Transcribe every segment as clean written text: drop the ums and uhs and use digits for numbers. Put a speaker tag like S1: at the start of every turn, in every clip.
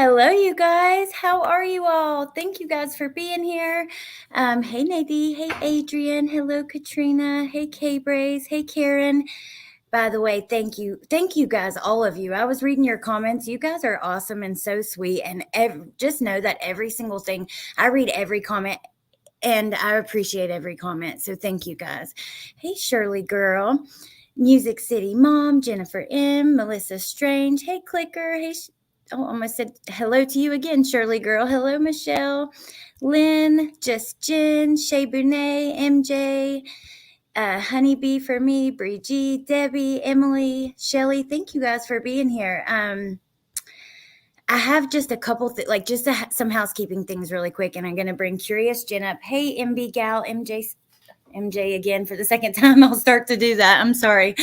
S1: Hello, you guys. How are you all? Thank you guys for being here. Hey, Nadie. Hey, Adrian. Hello, Katrina. Hey, K-Braze. Hey, Karen. By the way, thank you. Thank you guys, all of you. I was reading your comments. You guys are awesome and so sweet. And just know that every single thing, I read every comment and I appreciate every comment. So thank you guys. Hey, Shirley girl. Music City Mom, Jennifer M, Melissa Strange. Hey, Clicker. Hey, almost said hello to you again, Shirley girl. Hello, Michelle, Lynn, Just Jen, Shay Bonet, MJ, Honeybee for me, Bree G, Debbie, Emily, Shelly. Thank you guys for being here. I have just a couple some housekeeping things really quick, and I'm going to bring Curious Jen up. Hey, MB Gal, MJ again for the second time. I'll start to do that. I'm sorry.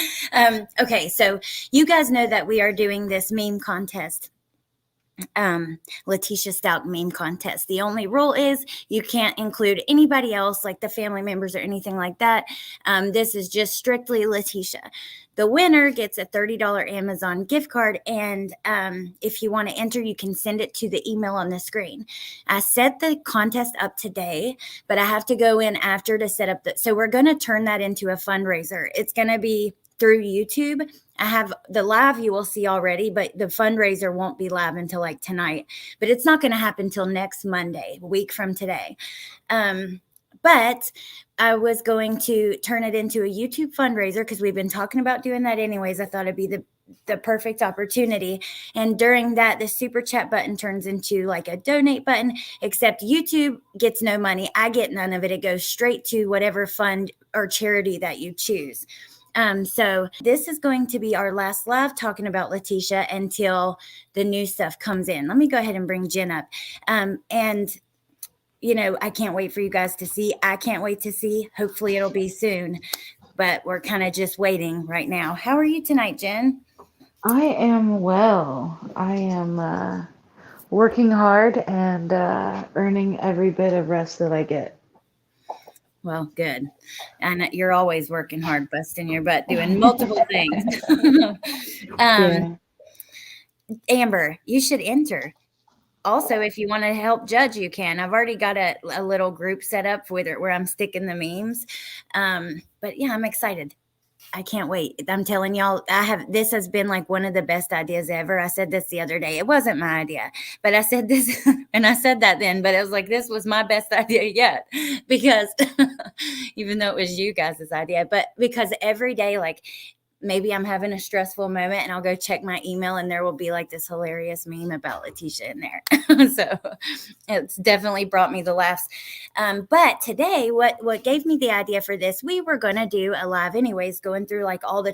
S1: Okay, so you guys know that we are doing this meme contest. Letecia Stauch meme contest. The only rule is you can't include anybody else, like the family members or anything like that. This is just strictly Letecia. The winner gets a $30 Amazon gift card, and if you want to enter, you can send it to the email on the screen. I set the contest up today, but I have to go in after to set up so we're going to turn that into a fundraiser. It's going to be through YouTube. I have the live you will see already, but the fundraiser won't be live until like tonight. But it's not going to happen till next Monday, a week from today. But I was going to turn it into a YouTube fundraiser because we've been talking about doing that anyways. I thought it'd be the perfect opportunity. And during that, the super chat button turns into like a donate button, except YouTube gets no money. I get none of it. It goes straight to whatever fund or charity that you choose. So this is going to be our last live talking about Letecia until the new stuff comes in. Let me go ahead and bring Jen up. And you know, I can't wait for you guys to see. I can't wait to see. Hopefully it'll be soon, but we're kind of just waiting right now. How are you tonight, Jen?
S2: I am well. I am working hard and earning every bit of rest that I get.
S1: Well, good. And you're always working hard, busting your butt, doing multiple things. um,
S2: Yeah.
S1: Amber, you should enter. Also, if you want to help judge, you can. I've already got a little group set up with it where I'm sticking the memes. But yeah, I'm excited. I can't wait. I'm telling y'all, this has been like one of the best ideas ever. I said this the other day. It wasn't my idea, but I said this and I said that then, but it was like, this was my best idea yet because even though it was you guys' idea, but because every day, like maybe I'm having a stressful moment and I'll go check my email and there will be like this hilarious meme about Letecia in there. So it's definitely brought me the laughs. But today, what gave me the idea for this, we were going to do a live anyways, going through like all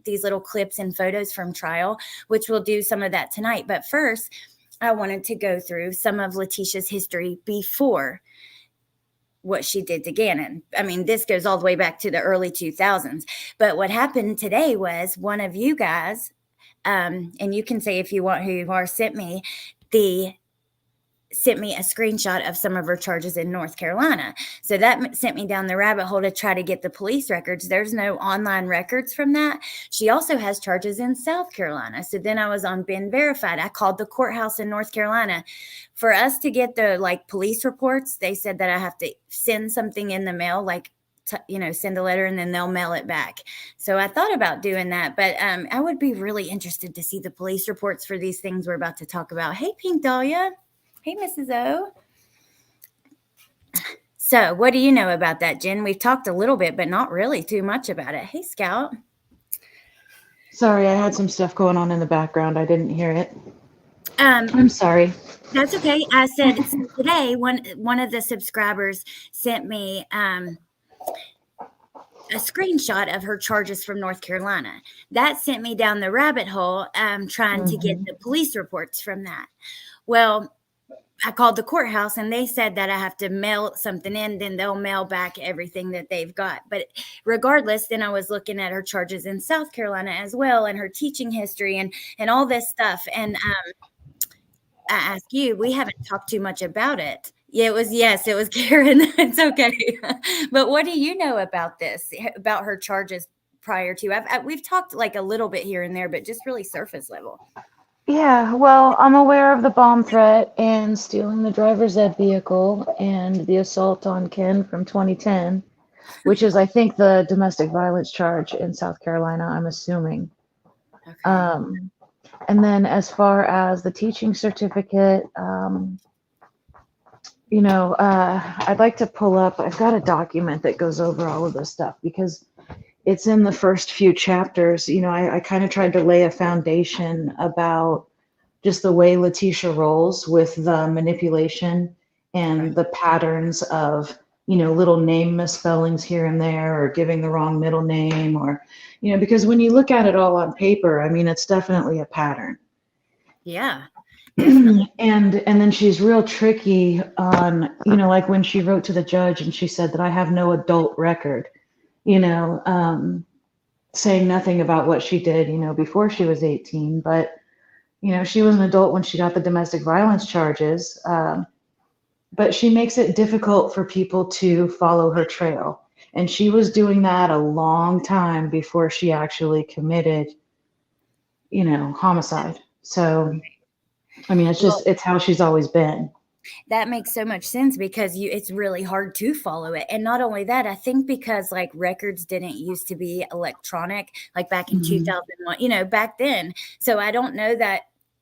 S1: these little clips and photos from trial, which we'll do some of that tonight. But first, I wanted to go through some of Letecia's history before what she did to Gannon. I mean, this goes all the way back to the early 2000s. But what happened today was one of you guys, and you can say if you want who you are, sent me a screenshot of some of her charges in North Carolina. So that sent me down the rabbit hole to try to get the police records. There's no online records from that. She also has charges in South Carolina. So then I was on Ben Verified. I called the courthouse in North Carolina. For us to get the like police reports, they said that I have to send something in the mail, like send a letter and then they'll mail it back. So I thought about doing that, but I would be really interested to see the police reports for these things we're about to talk about. Hey, Pink Dahlia. Hey, Mrs. O. So what do you know about that, Jen? We've talked a little bit, but not really too much about it. Hey, Scout.
S2: Sorry, I had some stuff going on in the background. I didn't hear it.
S1: Um,
S2: I'm sorry.
S1: That's okay. I said so today one of the subscribers sent me a screenshot of her charges from North Carolina. That sent me down the rabbit hole trying to get the police reports from that. Well, I called the courthouse and they said that I have to mail something in, then they'll mail back everything that they've got. But regardless, then I was looking at her charges in South Carolina as well and her teaching history and all this stuff. And I asked you, we haven't talked too much about it. Yeah, it was Karen. It's okay. But what do you know about this, about her charges prior to? We've talked like a little bit here and there, but just really surface level.
S2: Yeah, well, I'm aware of the bomb threat and stealing the driver's ed vehicle and the assault on Ken from 2010, which is, I think, the domestic violence charge in South Carolina, I'm assuming.
S1: Okay.
S2: Um, and then as far as the teaching certificate, I'd like to pull up, I've got a document that goes over all of this stuff because it's in the first few chapters. I kind of tried to lay a foundation about just the way Letecia rolls with the manipulation
S1: Right.
S2: and the patterns of, little name misspellings here and there, or giving the wrong middle name, or, because when you look at it all on paper, I mean, it's definitely a pattern.
S1: Yeah, definitely.
S2: And then she's real tricky on, like when she wrote to the judge and she said that I have no adult record, you know, saying nothing about what she did, before she was 18, but she was an adult when she got the domestic violence charges. But she makes it difficult for people to follow her trail. And she was doing that a long time before she actually committed, homicide. So, I mean,
S1: Well,
S2: it's how she's always been.
S1: that makes so much sense because it's really hard to follow it. And not only that, I think because like records didn't used to be electronic, like back in
S2: Mhm.
S1: 2001, back then. So I don't know,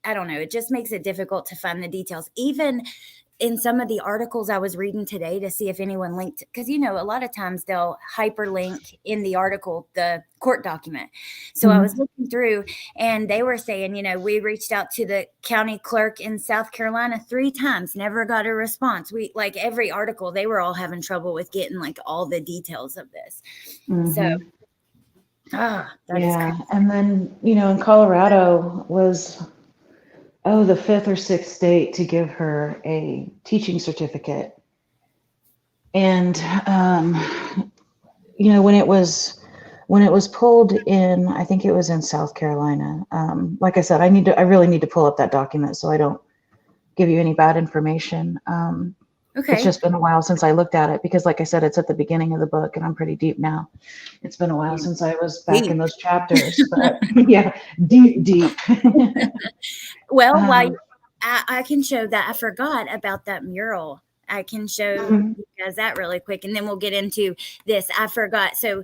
S1: it just makes it difficult to find the details. Even in some of the articles I was reading today to see if anyone linked, because a lot of times they'll hyperlink in the article the court document. So I was
S2: Mhm.
S1: looking through and they were saying, we reached out to the county clerk in South Carolina 3 times, never got a response. We like every article, they were all having trouble with getting like all the details of this. So
S2: Mhm.
S1: that is
S2: Yeah.
S1: crazy.
S2: And then, in Colorado was, the fifth or sixth state to give her a teaching certificate. And, when it was pulled in, I think it was in South Carolina. Like I said, I really need to pull up that document so I don't give you any bad information. It's
S1: Okay.
S2: just been a while since I looked at it because, like I said, it's at the beginning of the book and I'm pretty deep now. It's been a while
S1: Yeah.
S2: since I was back in
S1: Deep.
S2: those chapters, but yeah, deep, deep.
S1: Well,
S2: um,
S1: I can show that. I forgot about that mural. I can show
S2: mhm,
S1: you guys that really quick, and then we'll get into this. I forgot. So,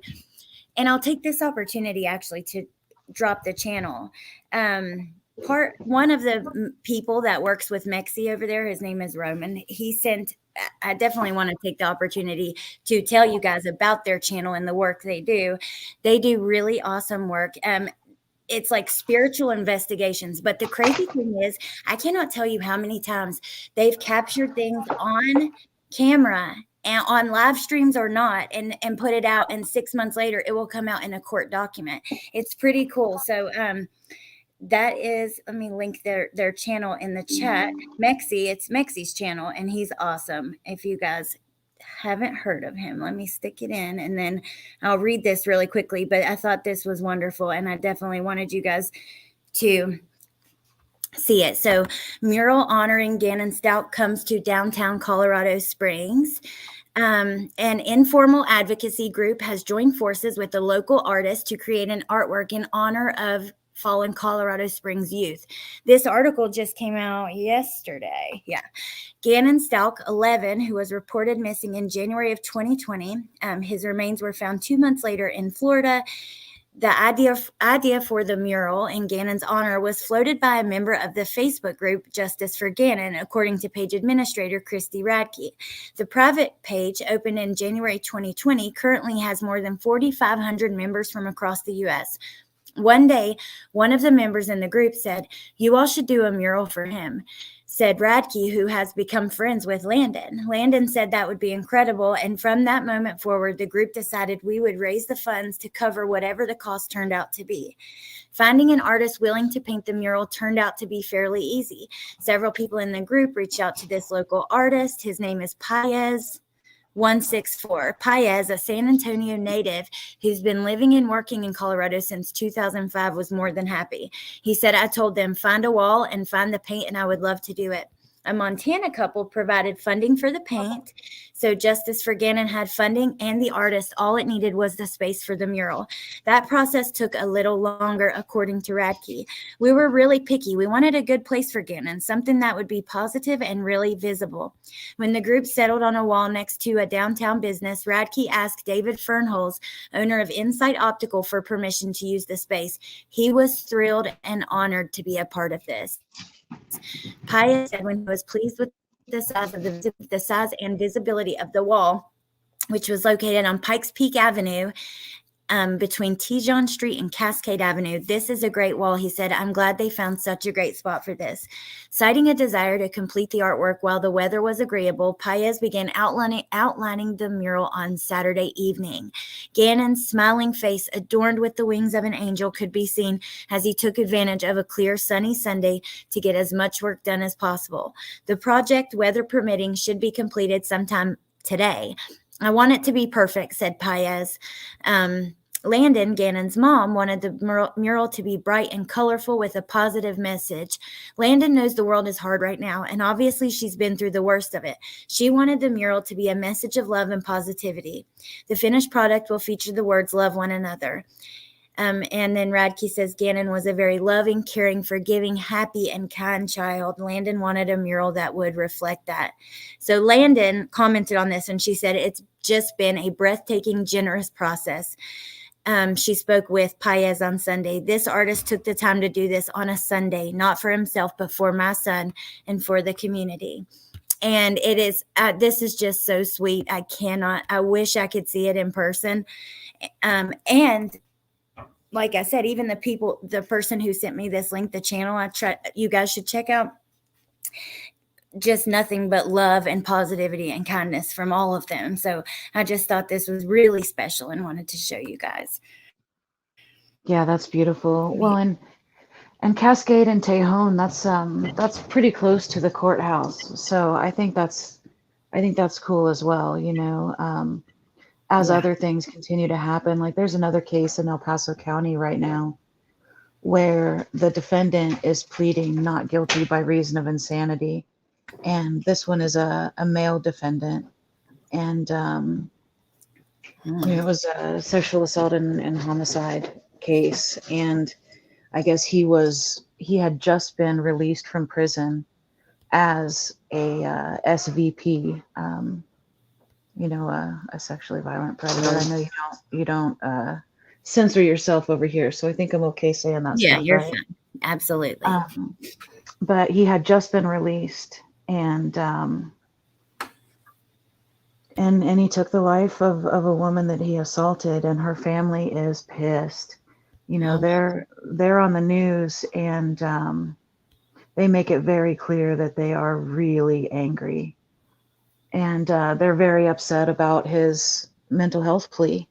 S1: and I'll take this opportunity actually to drop the channel. Part one of the people that works with Mexi over there, his name is Roman. He sent. I definitely want to take the opportunity to tell you guys about their channel and the work they do. They do really awesome work. It's like spiritual investigations. But the crazy thing is, I cannot tell you how many times they've captured things on camera and on live streams or not, and put it out. And 6 months later, it will come out in a court document. It's pretty cool. So, that is, let me link their channel in the chat. Mexi, it's Mexi's channel, and he's awesome. If you guys haven't heard of him, let me stick it in and then I'll read this really quickly. But I thought this was wonderful and I definitely wanted you guys to see it. So, mural honoring Gannon Stauch comes to downtown Colorado Springs. An informal advocacy group has joined forces with the local artist to create an artwork in honor of fallen Colorado Springs youth. This article just came out yesterday. Yeah. Gannon Stauch, 11, who was reported missing in January of 2020. His remains were found 2 months later in Florida. The idea for the mural in Gannon's honor was floated by a member of the Facebook group Justice for Gannon, according to page administrator Christy Radke. The private page, opened in January 2020, currently has more than 4,500 members from across the U.S. One day, one of the members in the group said, "You all should do a mural for him," said Radke, who has become friends with Landon. Landon said that would be incredible, and from that moment forward, the group decided we would raise the funds to cover whatever the cost turned out to be. Finding an artist willing to paint the mural turned out to be fairly easy. Several people in the group reached out to this local artist. His name is Paez 164. Paez, a San Antonio native who's been living and working in Colorado since 2005, was more than happy. He said, "I told them, find a wall and find the paint, and I would love to do it." A Montana couple provided funding for the paint. So Justice for Gannon had funding and the artist. All it needed was the space for the mural. That process took a little longer, according to Radke. We were really picky. We wanted a good place for Gannon, something that would be positive and really visible. When the group settled on a wall next to a downtown business, Radke asked David Fernholz, owner of Insight Optical, for permission to use the space. He was thrilled and honored to be a part of this. Pius said when he was pleased with the size and visibility of the wall, which was located on Pikes Peak Avenue, between T. John Street and Cascade Avenue. This is a great wall, he said. I'm glad they found such a great spot for this. Citing a desire to complete the artwork while the weather was agreeable, Paez began outlining the mural on Saturday evening. Gannon's smiling face, adorned with the wings of an angel, could be seen as he took advantage of a clear, sunny Sunday to get as much work done as possible. The project, weather permitting, should be completed sometime today. I want it to be perfect, said Paez. Landon, Gannon's mom, wanted the mural to be bright and colorful with a positive message. Landon knows the world is hard right now, and obviously she's been through the worst of it. She wanted the mural to be a message of love and positivity. The finished product will feature the words, love one another. And then Radke says Gannon was a very loving, caring, forgiving, happy, and kind child. Landon wanted a mural that would reflect that. So Landon commented on this, and she said, it's just been a breathtaking, generous process. She spoke with Paez on Sunday. This artist took the time to do this on a Sunday, not for himself, but for my son and for the community. And it is, this is just so sweet. I wish I could see it in person. And like I said, even the person who sent me this link, the channel you guys should check out, just nothing but love and positivity and kindness from all of them. So I just thought this was really special and wanted to show you guys.
S2: Yeah, that's beautiful. Well, and Cascade and Tejon, that's pretty close to the courthouse. So I think that's cool as well, as other things continue to happen. Like there's another case in El Paso County right now where the defendant is pleading not guilty by reason of insanity. And this one is a male defendant. And it was a sexual assault and homicide case. And I guess he had just been released from prison as a SVP, a sexually violent predator. I know you don't censor yourself over here, so I think I'm okay saying that.
S1: Yeah,
S2: stuff,
S1: you're
S2: right?
S1: fine. Absolutely.
S2: But he had just been released, and he took the life of a woman that he assaulted, and her family is pissed. They're on the news, and they make it very clear that they are really angry. And they're very upset about his mental health plea.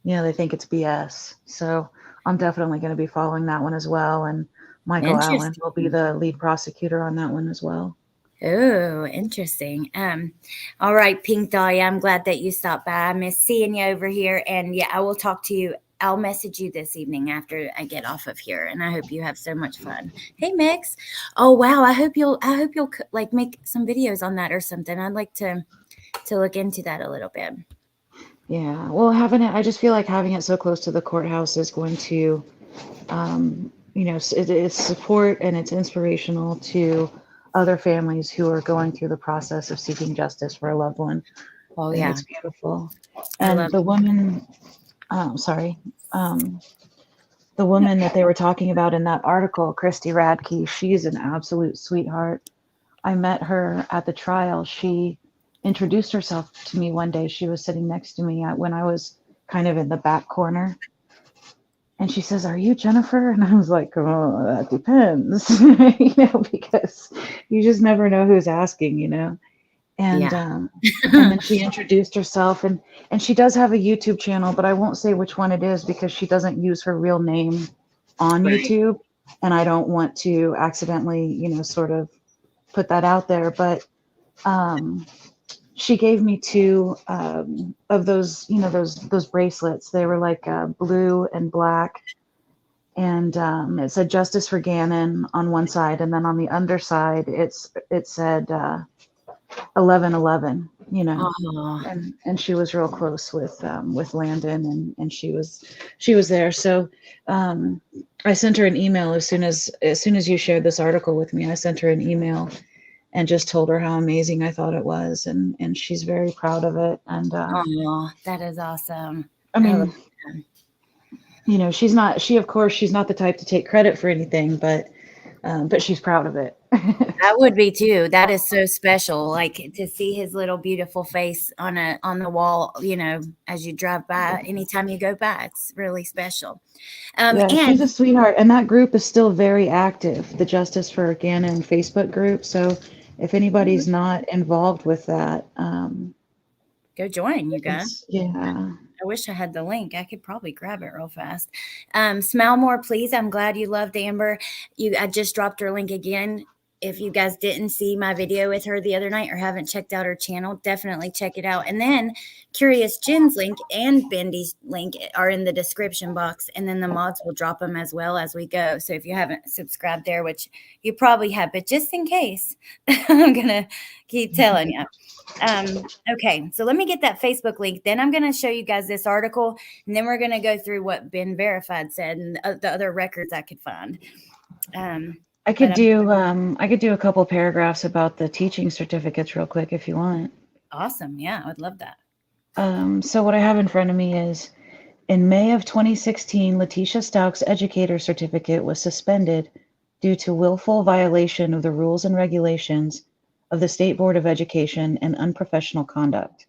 S2: They think it's BS. So I'm definitely going to be following that one as well. And Michael Allen will be the lead prosecutor on that one as well.
S1: Oh, interesting. All right, Pink Dahlia, I'm glad that you stopped by. I miss seeing you over here. And yeah, I will talk to you. I'll message you this evening after I get off of here, and I hope you have so much fun. Hey, Mix. Oh wow, I hope you'll like make some videos on that or something. I'd like to look into that a little bit.
S2: Yeah, well, I just feel like having it so close to the courthouse is going to, it's support and it's inspirational to other families who are going through the process of seeking justice for a loved one.
S1: Oh yeah,
S2: it's beautiful. And the woman. The woman that they were talking about in that article, Christy Radke, she's an absolute sweetheart. I met her at the trial. She introduced herself to me one day. She was sitting next to me when I was kind of in the back corner. And she says, "Are you Jennifer?" And I was like, "Oh, that depends," because you just never know who's asking, And, and then she introduced herself, and she does have a YouTube channel, but I won't say which one it is because she doesn't use her real name on YouTube. And I don't want to accidentally, sort of put that out there. But she gave me two of those, those bracelets. They were like blue and black. and it said "Justice for Gannon" on one side, and then on the underside it said 11/11. You know,
S1: Oh,
S2: and she was real close with Landon, and she was there. So I sent her an email as soon as you shared this article with me. I sent her an email and just told her how amazing I thought it was, and she's very proud of it. And
S1: oh, that is awesome.
S2: I mean, you know, of course she's not the type to take credit for anything, but she's proud of it.
S1: I would be too. That is so special. Like to see his little beautiful face on the wall, you know, as you drive by, anytime you go by, it's really special.
S2: Yeah, she's a
S1: And
S2: sweetheart, and that group is still very active, the Justice for Gannon Facebook group. So if anybody's not involved with that,
S1: go join, you guys.
S2: yeah.
S1: I wish I had the link. I could probably grab it real fast. Smile more, please. I'm glad you loved Amber. I just dropped her link again. If you guys didn't see my video with her the other night or haven't checked out her channel, definitely check it out. And then Curious Jen's link and Bendy's link are in the description box. And then the mods will drop them as well as we go. So if you haven't subscribed there, which you probably have, but just in case, I'm going to keep telling you. Okay, so let me get that Facebook link. Then I'm going to show you guys this article, and then we're going to go through what Ben Verified said and the other records I could find.
S2: I could do a couple paragraphs about the teaching certificates real quick if you want.
S1: Awesome. Yeah, I would love that.
S2: So what I have in front of me is, in May of 2016, Letecia Stauch's educator certificate was suspended due to willful violation of the rules and regulations of the State Board of Education and unprofessional conduct.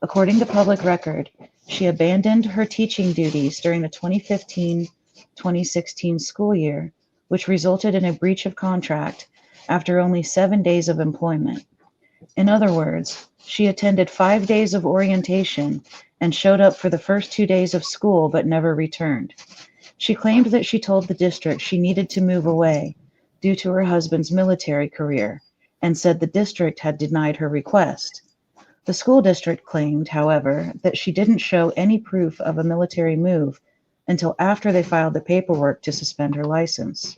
S2: According to public record, she abandoned her teaching duties during the 2015-2016 school year, which resulted in a breach of contract after only 7 days of employment. In other words, she attended 5 days of orientation and showed up for the first 2 days of school but never returned. She claimed that she told the district she needed to move away due to her husband's military career and said the district had denied her request. The school district claimed, however, that she didn't show any proof of a military move until after they filed the paperwork to suspend her license.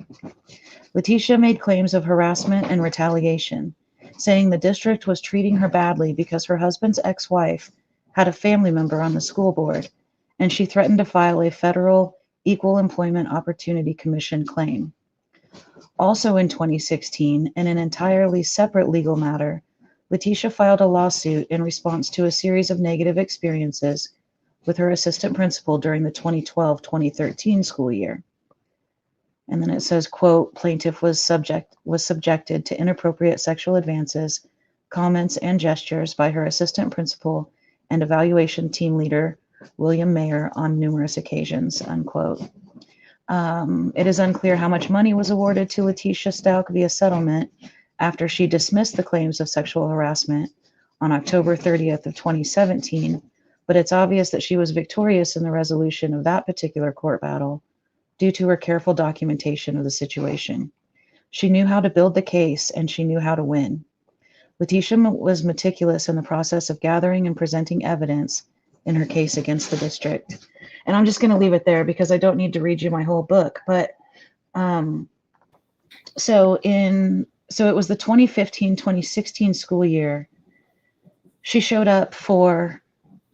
S2: Letecia made claims of harassment and retaliation, saying the district was treating her badly because her husband's ex-wife had a family member on the school board, and she threatened to file a federal Equal Employment Opportunity Commission claim. Also in 2016, in an entirely separate legal matter, Letecia filed a lawsuit in response to a series of negative experiences with her assistant principal during the 2012-2013 school year. And then it says, quote, plaintiff was subjected to inappropriate sexual advances, comments, and gestures by her assistant principal and evaluation team leader, William Mayer, on numerous occasions, unquote. It is unclear how much money was awarded to Letecia Stauch via settlement after she dismissed the claims of sexual harassment on October 30th of 2017, but it's obvious that she was victorious in the resolution of that particular court battle due to her careful documentation of the situation. She knew how to build the case, and she knew how to win. Letecia was meticulous in the process of gathering and presenting evidence in her case against the district. And I'm just going to leave it there because I don't need to read you my whole book. But so it was the 2015-2016 school year. She showed up for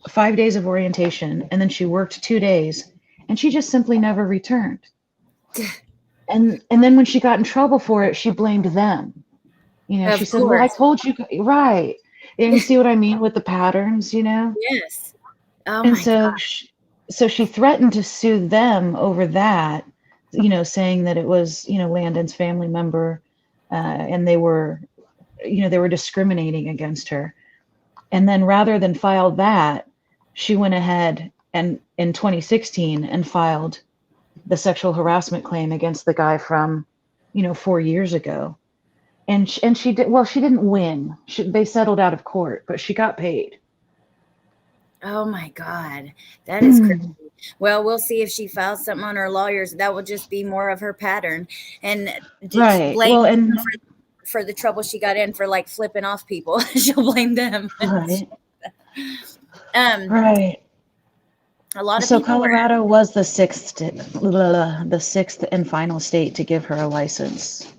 S2: 5 days of orientation, and then she worked 2 days, and she just simply never returned. And then when she got in trouble for it, she blamed them. You know, she said, well, I told you, right. And you see what I mean with the patterns, you know?
S1: Yes. Oh,
S2: and
S1: my God.
S2: So she threatened to sue them over that, you know, saying that it was, you know, Landon's family member, and they were discriminating against her. And then rather than file that, she went ahead and in 2016 and filed the sexual harassment claim against the guy from, 4 years ago. And she didn't win. They settled out of court, but she got paid.
S1: Oh my God, that is crazy. Well, we'll see if she files something on her lawyers. That will just be more of her pattern. And
S2: right.
S1: Blame for the trouble she got in for like flipping off people. She'll blame them.
S2: Right. Right.
S1: A lot of
S2: So
S1: people were,
S2: Colorado was the sixth and final state to give her a license.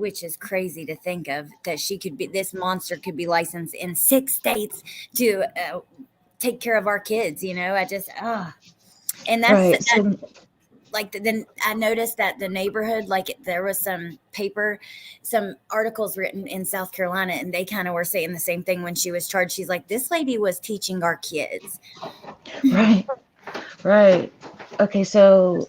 S1: which is crazy to think of, that this monster could be licensed in 6 states to take care of our kids. I just, and that's
S2: Right. So
S1: like then I noticed that the neighborhood, like there was some articles written in South Carolina, and they kind of were saying the same thing when she was charged. She's like, this lady was teaching our kids.
S2: right, right. Okay, so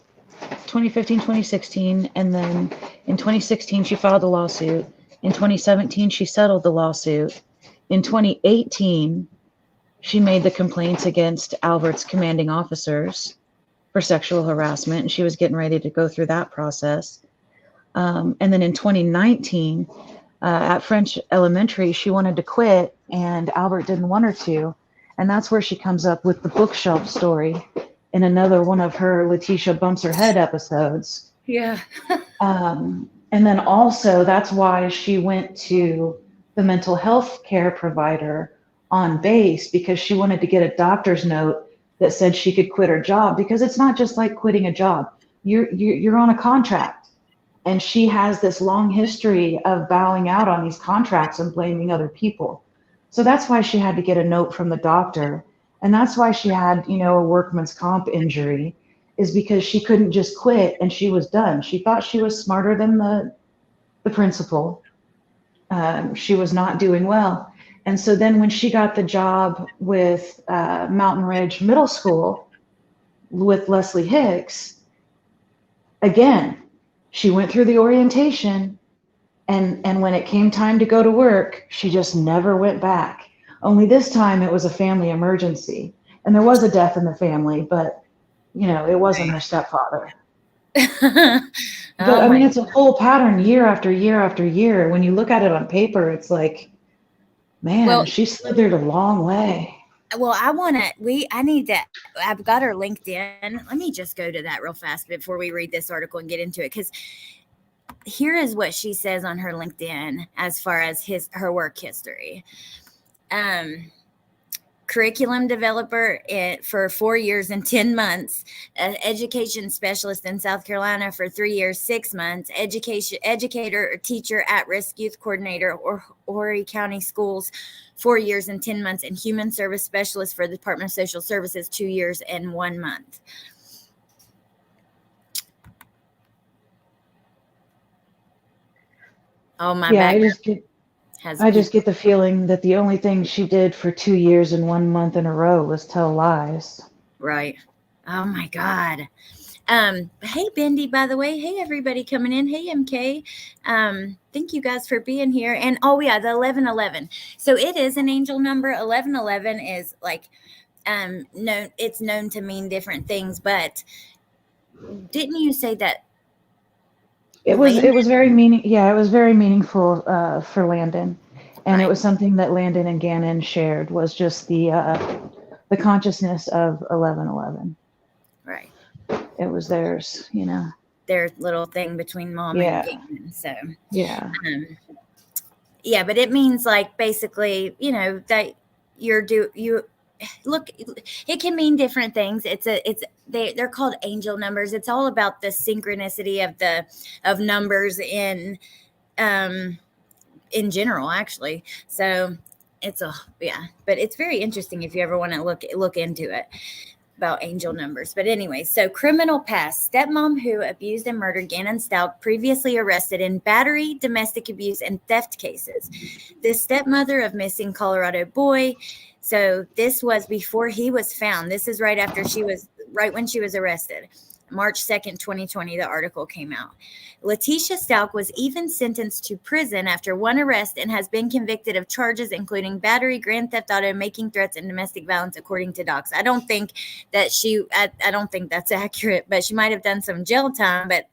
S2: 2015, 2016, and then in 2016 she filed a lawsuit. In 2017 she settled the lawsuit. In 2018 she made the complaints against Albert's commanding officers for sexual harassment, and she was getting ready to go through that process. And then in 2019, at French Elementary, she wanted to quit, and Albert didn't want her to. And that's where she comes up with the bookshelf story in another one of her Letecia Bumps Her Head episodes.
S1: Yeah.
S2: And then also, that's why she went to the mental health care provider on base, because she wanted to get a doctor's note that said she could quit her job, because it's not just like quitting a job. You're on a contract, and she has this long history of bowing out on these contracts and blaming other people. So that's why she had to get a note from the doctor, and that's why she had, a workman's comp injury, is because she couldn't just quit and she was done. She thought she was smarter than the principal. She was not doing well. And so then when she got the job with Mountain Ridge Middle School with Leslie Hicks, again, she went through the orientation, and when it came time to go to work, she just never went back. Only this time it was a family emergency. And there was a death in the family, but, it wasn't her stepfather. But
S1: Oh
S2: I
S1: my.
S2: mean, it's a whole pattern year after year after year. When you look at it on paper, it's like, man,
S1: Well,
S2: she slithered a long way.
S1: I need that. I've got her LinkedIn. Let me just go to that real fast before we read this article and get into it, because here is what she says on her LinkedIn as far as her work history. Curriculum developer for 4 years and 10 months, an education specialist in South Carolina for 3 years, 6 months, educator or teacher at-risk youth coordinator or Horry County Schools, 4 years and 10 months, and human service specialist for the Department of Social Services, 2 years and 1 month. Oh, my
S2: Yeah,
S1: background has
S2: I just
S1: people.
S2: get the feeling that the only thing she did for 2 years and 1 month in a row was tell lies.
S1: Right. Oh my God. Hey Bendy, by the way. Hey everybody coming in. Hey MK. Thank you guys for being here. And oh yeah, the 1111. So it is an angel number. 1111 is like known, it's known to mean different things, but didn't you say that
S2: It was
S1: Landon?
S2: very it was very meaningful for Landon, and it
S1: Right.
S2: was something that Landon and Gannon shared, was just the consciousness of 1111.
S1: Right.
S2: It was theirs.
S1: Their little thing between mom and
S2: Yeah,
S1: Gannon. So
S2: yeah,
S1: um yeah, but it means like basically, that you look, it can mean different things. They're called angel numbers. It's all about the synchronicity of numbers in general, actually. So but it's very interesting if you ever want to look into it about angel numbers. But anyway, so criminal past. Stepmom who abused and murdered Gannon Stauch, previously arrested in battery, domestic abuse, and theft cases. The stepmother of missing Colorado boy. So this was before he was found. This is right when she was arrested. March 2nd, 2020, the article came out. Letecia Stauch was even sentenced to prison after one arrest and has been convicted of charges including battery, grand theft auto, making threats, and domestic violence, according to docs. I don't think I don't think that's accurate, but she might have done some jail time, but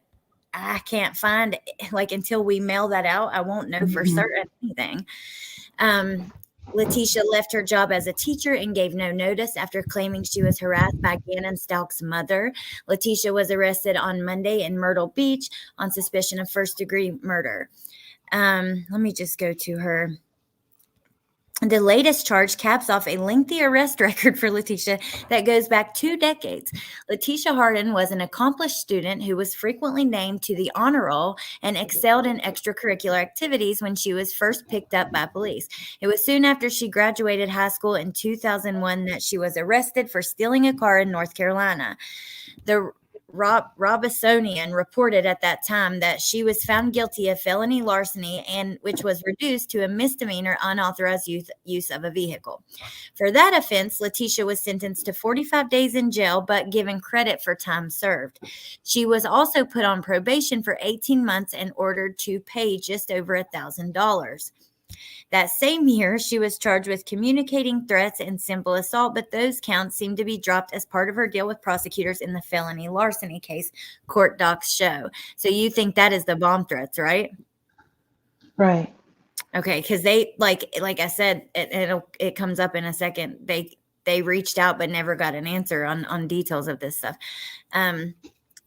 S1: I can't find, like, until we mail that out, I won't know for certain anything. Letecia left her job as a teacher and gave no notice after claiming she was harassed by Gannon Stauch's mother. Letecia was arrested on Monday in Myrtle Beach on suspicion of first-degree murder. Let me just go to her. The latest charge caps off a lengthy arrest record for Letecia that goes back 2 decades. Letecia Hardin was an accomplished student who was frequently named to the honor roll and excelled in extracurricular activities when she was first picked up by police. It was soon after she graduated high school in 2001 that she was arrested for stealing a car in North Carolina. The Robisonian reported at that time that she was found guilty of felony larceny, and which was reduced to a misdemeanor unauthorized use of a vehicle. For that offense, Letecia was sentenced to 45 days in jail, but given credit for time served. She was also put on probation for 18 months and ordered to pay just over $1,000. That same year, she was charged with communicating threats and simple assault, but those counts seemed to be dropped as part of her deal with prosecutors in the felony larceny case, court docs show. So you think that is the bomb threats, right?
S2: Right.
S1: Okay, because they like I said, it comes up in a second. They reached out but never got an answer on details of this stuff.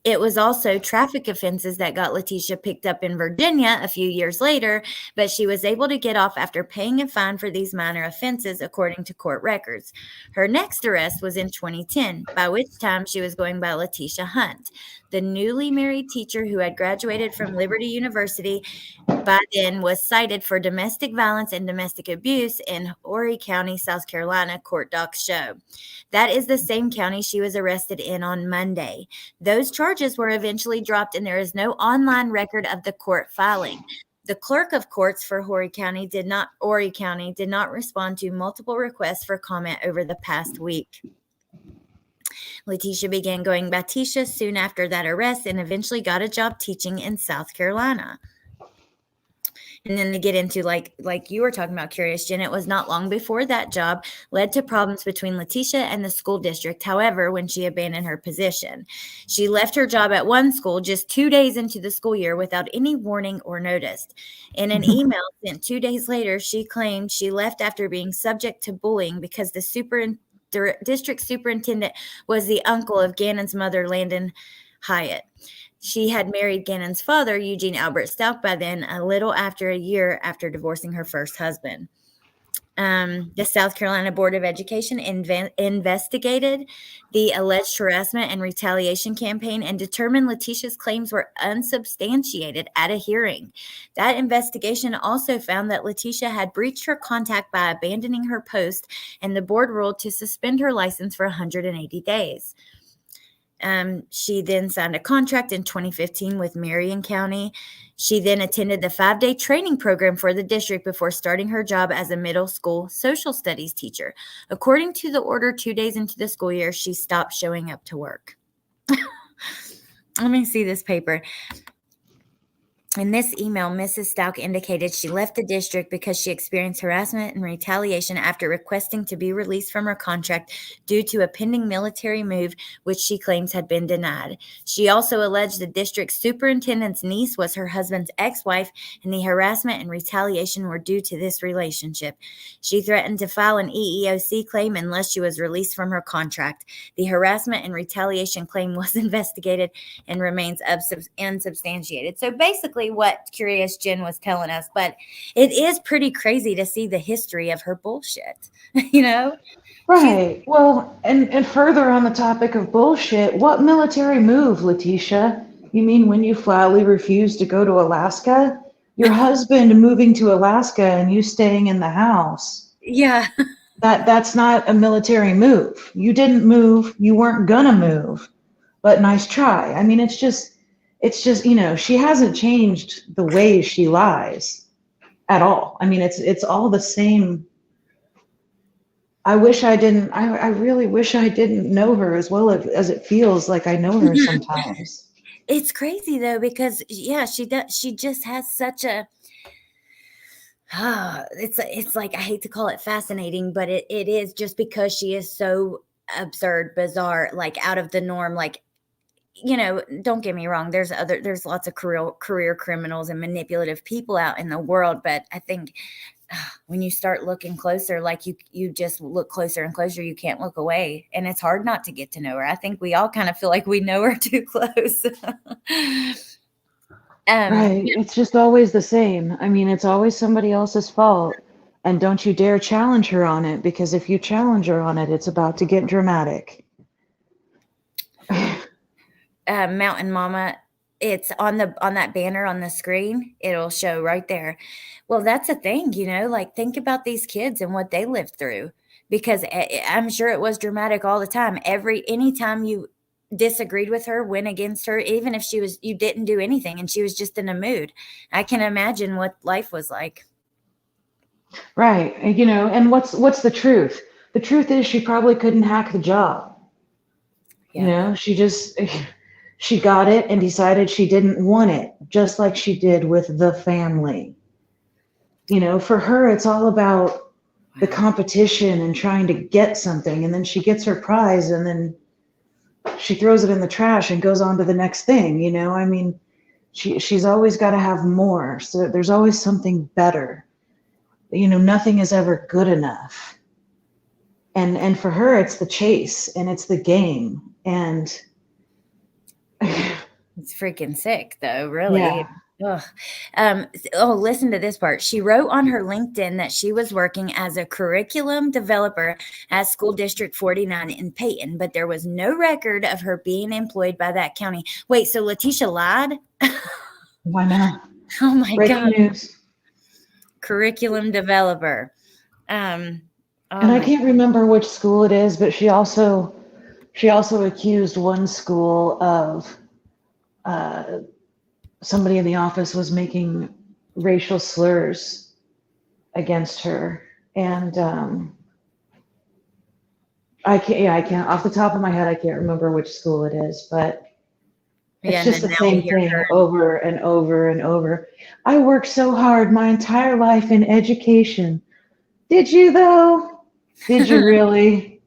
S1: It was also traffic offenses that got Letecia picked up in Virginia a few years later, but she was able to get off after paying a fine for these minor offenses, according to court records. Her next arrest was in 2010, by which time she was going by Letecia Hunt. The newly married teacher who had graduated from Liberty University by then was cited for domestic violence and domestic abuse in Horry County, South Carolina, court docs show. That is the same county she was arrested in on Monday. Those charges were eventually dropped, and there is no online record of the court filing. The clerk of courts for Horry County did not respond to multiple requests for comment over the past week. Letecia began going by Tisha soon after that arrest and eventually got a job teaching in South Carolina. And then they get into like you were talking about, Curious Jen, it was not long before that job led to problems between Letecia and the school district. However, when she abandoned her position, she left her job at one school just 2 days into the school year without any warning or notice. In an email sent 2 days later, she claimed she left after being subject to bullying because the district superintendent was the uncle of Gannon's mother, Landon Hyatt. She had married Gannon's father, Eugene Albert Stauch, by then, a little after a year after divorcing her first husband. The South Carolina Board of Education investigated the alleged harassment and retaliation campaign and determined Letecia's claims were unsubstantiated at a hearing. That investigation also found that Letecia had breached her contract by abandoning her post, and the board ruled to suspend her license for 180 days. She then signed a contract in 2015 with Marion County. She then attended the 5-day training program for the district before starting her job as a middle school social studies teacher. According to the order, 2 days into the school year, she stopped showing up to work. Let me see this paper. In this email, Mrs. Stauch indicated she left the district because she experienced harassment and retaliation after requesting to be released from her contract due to a pending military move, which she claims had been denied. She also alleged the district superintendent's niece was her husband's ex-wife, and the harassment and retaliation were due to this relationship. She threatened to file an EEOC claim unless she was released from her contract. The harassment and retaliation claim was investigated and remains unsubstantiated. So basically, what Curious Jen was telling us, but it is pretty crazy to see the history of her bullshit, you know?
S2: Right. Well, and further on the topic of bullshit, what military move, Letecia? You mean when you flatly refused to go to Alaska? Your husband moving to Alaska and you staying in the house.
S1: Yeah.
S2: That's not a military move. You didn't move. You weren't gonna move. But nice try. I mean, it's just, she hasn't changed the way she lies at all. I mean, it's all the same. I really wish I didn't know her as well as it feels like I know her sometimes.
S1: It's crazy though, because yeah, she just has such a, it's like, I hate to call it fascinating, but it is, just because she is so absurd, bizarre, like out of the norm, like, don't get me wrong. There's lots of career criminals and manipulative people out in the world. But I think when you start looking closer, like you just look closer and closer, you can't look away. And it's hard not to get to know her. I think we all kind of feel like we know her too close.
S2: Right. It's just always the same. I mean, it's always somebody else's fault. And don't you dare challenge her on it, because if you challenge her on it, it's about to get dramatic.
S1: Mountain Mama, it's on that banner on the screen. It'll show right there. Well, that's a thing, like think about these kids and what they lived through, because I'm sure it was dramatic all the time. Anytime you disagreed with her, went against her, even if you didn't do anything and she was just in a mood, I can imagine what life was like.
S2: Right. And what's the truth? The truth is she probably couldn't hack the job.
S1: Yeah.
S2: She got it and decided she didn't want it, just like she did with the family. For her, it's all about the competition and trying to get something. And then she gets her prize and then she throws it in the trash and goes on to the next thing. I mean, she's always got to have more. So there's always something better. Nothing is ever good enough. And for her, it's the chase and it's the game. And
S1: it's freaking sick, though, really.
S2: Yeah.
S1: Listen to this part. She wrote on her LinkedIn that she was working as a curriculum developer at School District 49 in Peyton, but there was no record of her being employed by that county. Wait, so Letecia lied?
S2: Why not?
S1: Oh my
S2: Breaking
S1: God.
S2: news.
S1: Curriculum developer.
S2: And I can't remember which school it is, but she also accused one school of somebody in the office was making racial slurs against her. And I can't off the top of my head, I can't remember which school it is, but it's just the same thing over and over and over. I worked so hard my entire life in education. Did you though? Did you really?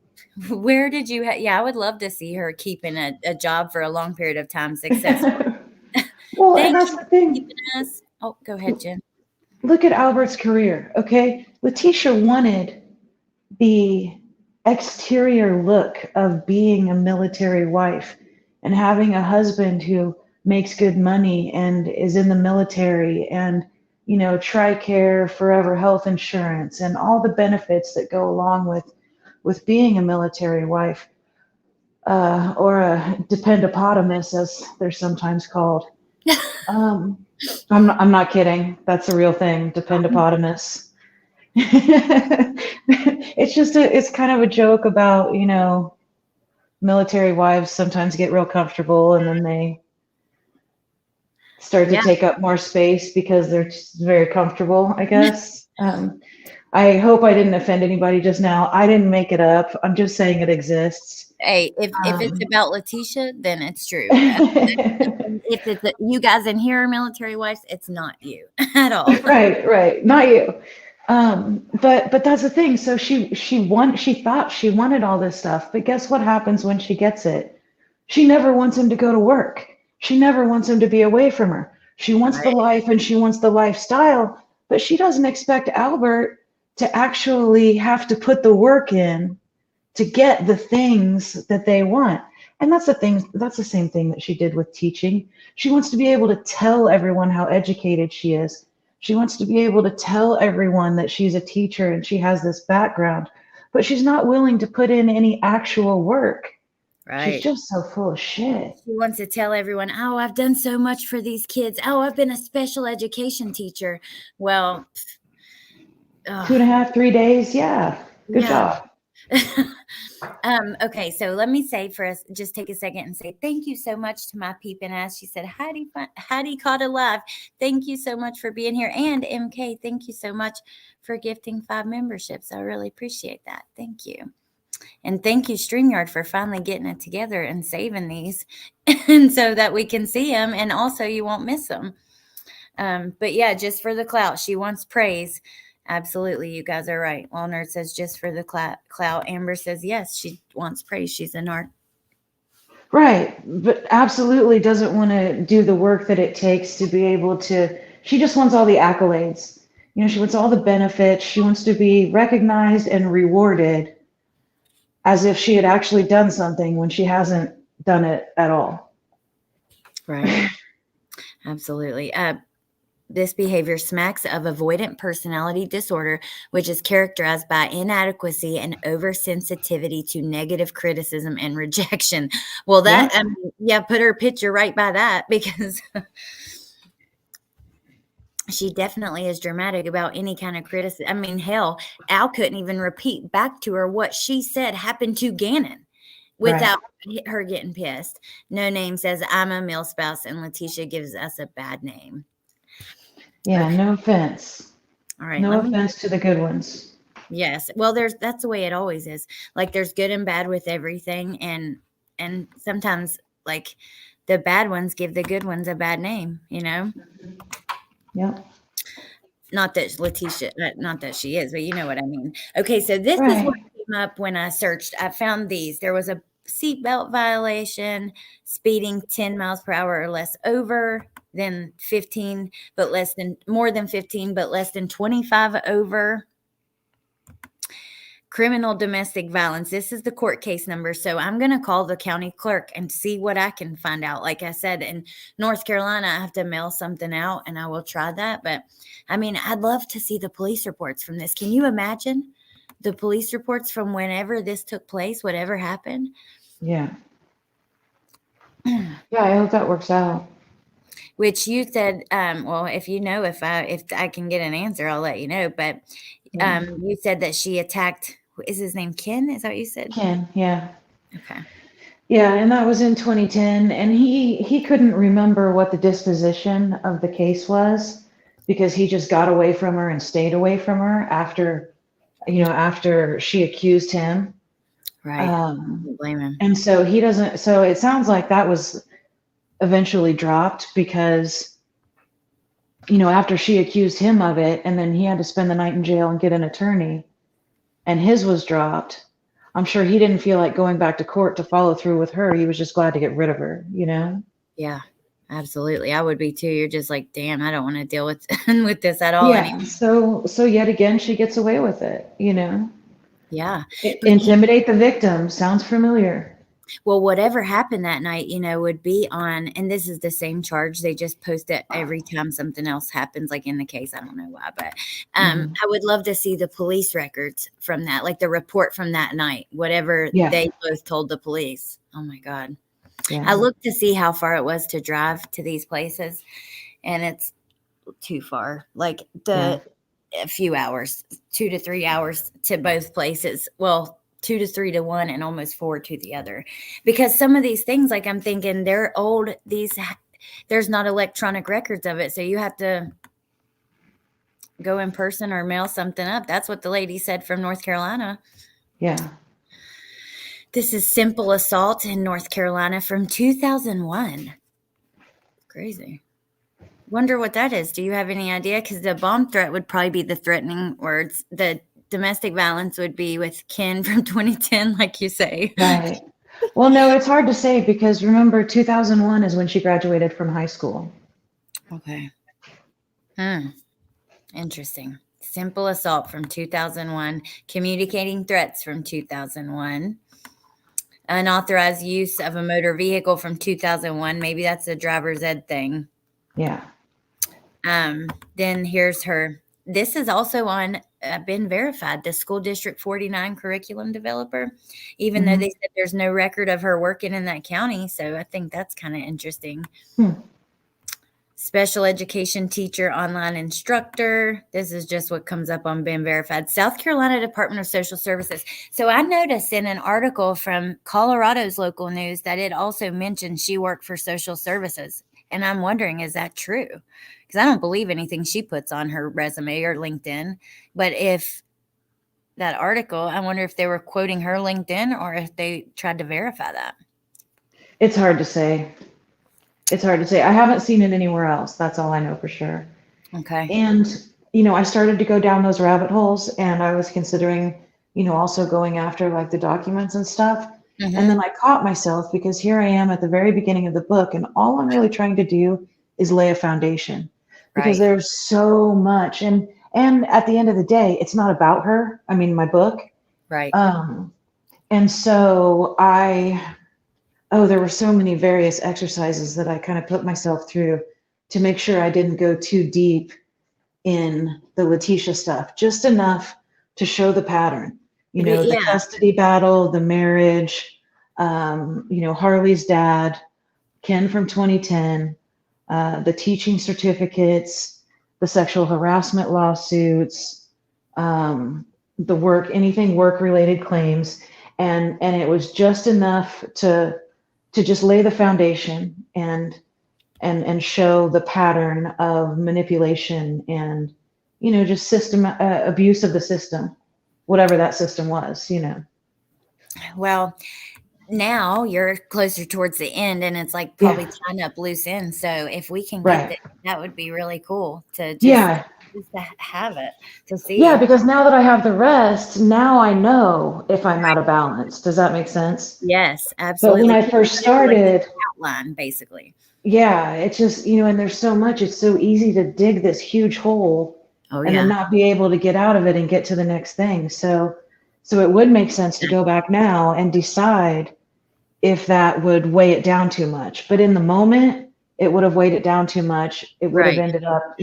S1: Where did you I would love to see her keeping a job for a long period of time successful.
S2: Well, and that's the thing.
S1: Oh, go ahead, Jen.
S2: Look at Albert's career, okay? Letecia wanted the exterior look of being a military wife and having a husband who makes good money and is in the military and, TRICARE, forever health insurance, and all the benefits that go along with being a military wife, or a dependopotamus, as they're sometimes called. I'm not kidding. That's a real thing, dependopotamus. It's kind of a joke about, military wives sometimes get real comfortable and then they start to take up more space because they're just very comfortable, I guess. I hope I didn't offend anybody just now. I didn't make it up. I'm just saying it exists.
S1: Hey, if it's about Letecia, then it's true. If it's you guys in here are military wives, it's not you at all.
S2: Right. Not you. But that's the thing. So she thought she wanted all this stuff, but guess what happens when she gets it? She never wants him to go to work. She never wants him to be away from her. She wants the life and she wants the lifestyle, but she doesn't expect Albert to actually have to put the work in to get the things that they want. And that's the same thing that she did with teaching. She wants to be able to tell everyone how educated she is. She wants to be able to tell everyone that she's a teacher and she has this background, but she's not willing to put in any actual work. Right. She's just so full of shit.
S1: She wants to tell everyone, oh, I've done so much for these kids. Oh, I've been a special education teacher. Well,
S2: 2.5, 3 days. Yeah. Good job.
S1: Okay, so let me say for us, just take a second and say thank you so much to my peeping ass. She said, Heidi caught alive. Thank you so much for being here. And MK, thank you so much for gifting 5 memberships. I really appreciate that. Thank you. And thank you, StreamYard, for finally getting it together and saving these and so that we can see them and also you won't miss them. But yeah, just for the clout. She wants praise. Absolutely. You guys are right. Well, Nerd says just for the clout. Amber says, yes, she wants praise. She's a nerd.
S2: Right. But absolutely doesn't want to do the work that it takes to be able to, she just wants all the accolades. She wants all the benefits. She wants to be recognized and rewarded as if she had actually done something when she hasn't done it at all.
S1: Right. Absolutely. This behavior smacks of avoidant personality disorder, which is characterized by inadequacy and oversensitivity to negative criticism and rejection. Well, that,
S2: Yeah.
S1: yeah, put her picture right by that, because she definitely is dramatic about any kind of criticism. I mean, hell, Al couldn't even repeat back to her what she said happened to Gannon without her getting pissed. No Name says, I'm a male spouse, and Letecia gives us a bad name.
S2: Yeah,
S1: Okay.
S2: no offense.
S1: All right.
S2: No
S1: Let me.
S2: offense to the good ones.
S1: Yes. Well, that's the way it always is. Like, there's good and bad with everything, and sometimes, like, the bad ones give the good ones a bad name, you know?
S2: Yep.
S1: Not that Letecia, not that she is, but you know what I mean. Okay, so this is what
S2: Right.
S1: came up when I searched. I found these. There was a seatbelt violation, speeding 10 miles per hour or less over than 15, but less than more than 15, but less than 25 over. Criminal domestic violence. This is the court case number. So I'm going to call the county clerk and see what I can find out. Like I said, in North Carolina, I have to mail something out, and I will try that. But I mean, I'd love to see the police reports from this. Can you imagine the police reports from whenever this took place, whatever happened?
S2: Yeah. Yeah, I hope that works out.
S1: Which you said, well, if you know, if I can get an answer, I'll let you know. But
S2: Yeah.
S1: you said that she attacked, is his name Ken? Is that what you said?
S2: Ken, yeah.
S1: Okay.
S2: Yeah, and that was in 2010, and he couldn't remember what the disposition of the case was because he just got away from her and stayed away from her after she accused him.
S1: Right. Don't blame him.
S2: And so he doesn't, so it sounds like that was eventually dropped because, after she accused him of it, and then he had to spend the night in jail and get an attorney, and his was dropped. I'm sure he didn't feel like going back to court to follow through with her. He was just glad to get rid of her,
S1: Yeah, absolutely. I would be too. You're just like, damn, I don't want to deal with with this at all
S2: Yeah.
S1: anymore.
S2: So yet again, she gets away with it,
S1: Yeah. But
S2: Intimidate the victim. Sounds familiar.
S1: well, whatever happened that night, would be on, and this is the same charge. They just post it every time something else happens, like in the case. I don't know why, but I would love to see the police records from that, like the report from that night, whatever
S2: Yeah.
S1: they both told the police. Oh my God.
S2: Yeah.
S1: I looked to see how far it was to drive to these places, and it's too far. Like a few hours, 2 to 3 hours to both places. Well, 2 to 3 to one, and almost 4 to the other. Because some of these things, like, I'm thinking they're old. There's not electronic records of it, so you have to go in person or mail something up. That's what the lady said from North Carolina.
S2: Yeah.
S1: This is simple assault in North Carolina from 2001. Crazy. Wonder what that is. Do you have any idea? Because the bomb threat would probably be the threatening words. The domestic violence would be with Ken from 2010, like you say.
S2: Right. Well, no, it's hard to say because remember, 2001 is when she graduated from high school.
S1: Okay. Interesting. Simple assault from 2001. Communicating threats from 2001. Unauthorized use of a motor vehicle from 2001. Maybe that's a driver's ed thing.
S2: Yeah.
S1: Then here's her. This is also on been verified, the school district 49 curriculum developer, even though they said there's no record of her working in that county. So I think that's kind of interesting. Special education teacher, online instructor. This is just what comes up on been verified. South Carolina Department of Social Services. So I noticed in an article from Colorado's local news that it also mentioned she worked for social services. And I'm wondering, is that true? Because I don't believe anything she puts on her resume or LinkedIn. But if that article, I wonder if they were quoting her LinkedIn or if they tried to verify that.
S2: It's hard to say. I haven't seen it anywhere else. That's all I know for sure.
S1: Okay.
S2: And, I started to go down those rabbit holes and I was considering, also going after like the documents and stuff. And then I caught myself because here I am at the very beginning of the book and all I'm really trying to do is lay a foundation because there's so much. And at the end of the day, it's not about her. I mean, my book.
S1: Right.
S2: And so there were so many various exercises that I kind of put myself through to make sure I didn't go too deep in the Letecia stuff, just enough to show the pattern. The
S1: Yeah,
S2: custody battle, the marriage, Harley's dad, Ken from 2010, the teaching certificates, the sexual harassment lawsuits, anything work related claims. And it was just enough to just lay the foundation and show the pattern of manipulation and just system abuse of the system, whatever that system was.
S1: well, now you're closer towards the end, and it's like probably tying up loose ends. So if we can get
S2: Right.
S1: that would be really cool to
S2: Yeah.
S1: just to have it to
S2: Yeah,
S1: see.
S2: because now that I have the rest, now I know if I'm out of balance. Does that make sense?
S1: Yes,
S2: But when
S1: absolutely.
S2: I
S1: You
S2: first
S1: manipulate the
S2: started,
S1: outline, basically.
S2: yeah, it's just, and there's so much, it's so easy to dig this huge hole
S1: Oh
S2: and then
S1: yeah,
S2: not be able to get out of it and get to the next thing. So it would make sense to go back now and decide if that would weigh it down too much. But in the moment, it would have weighed it down too much. It would have
S1: right.
S2: ended up,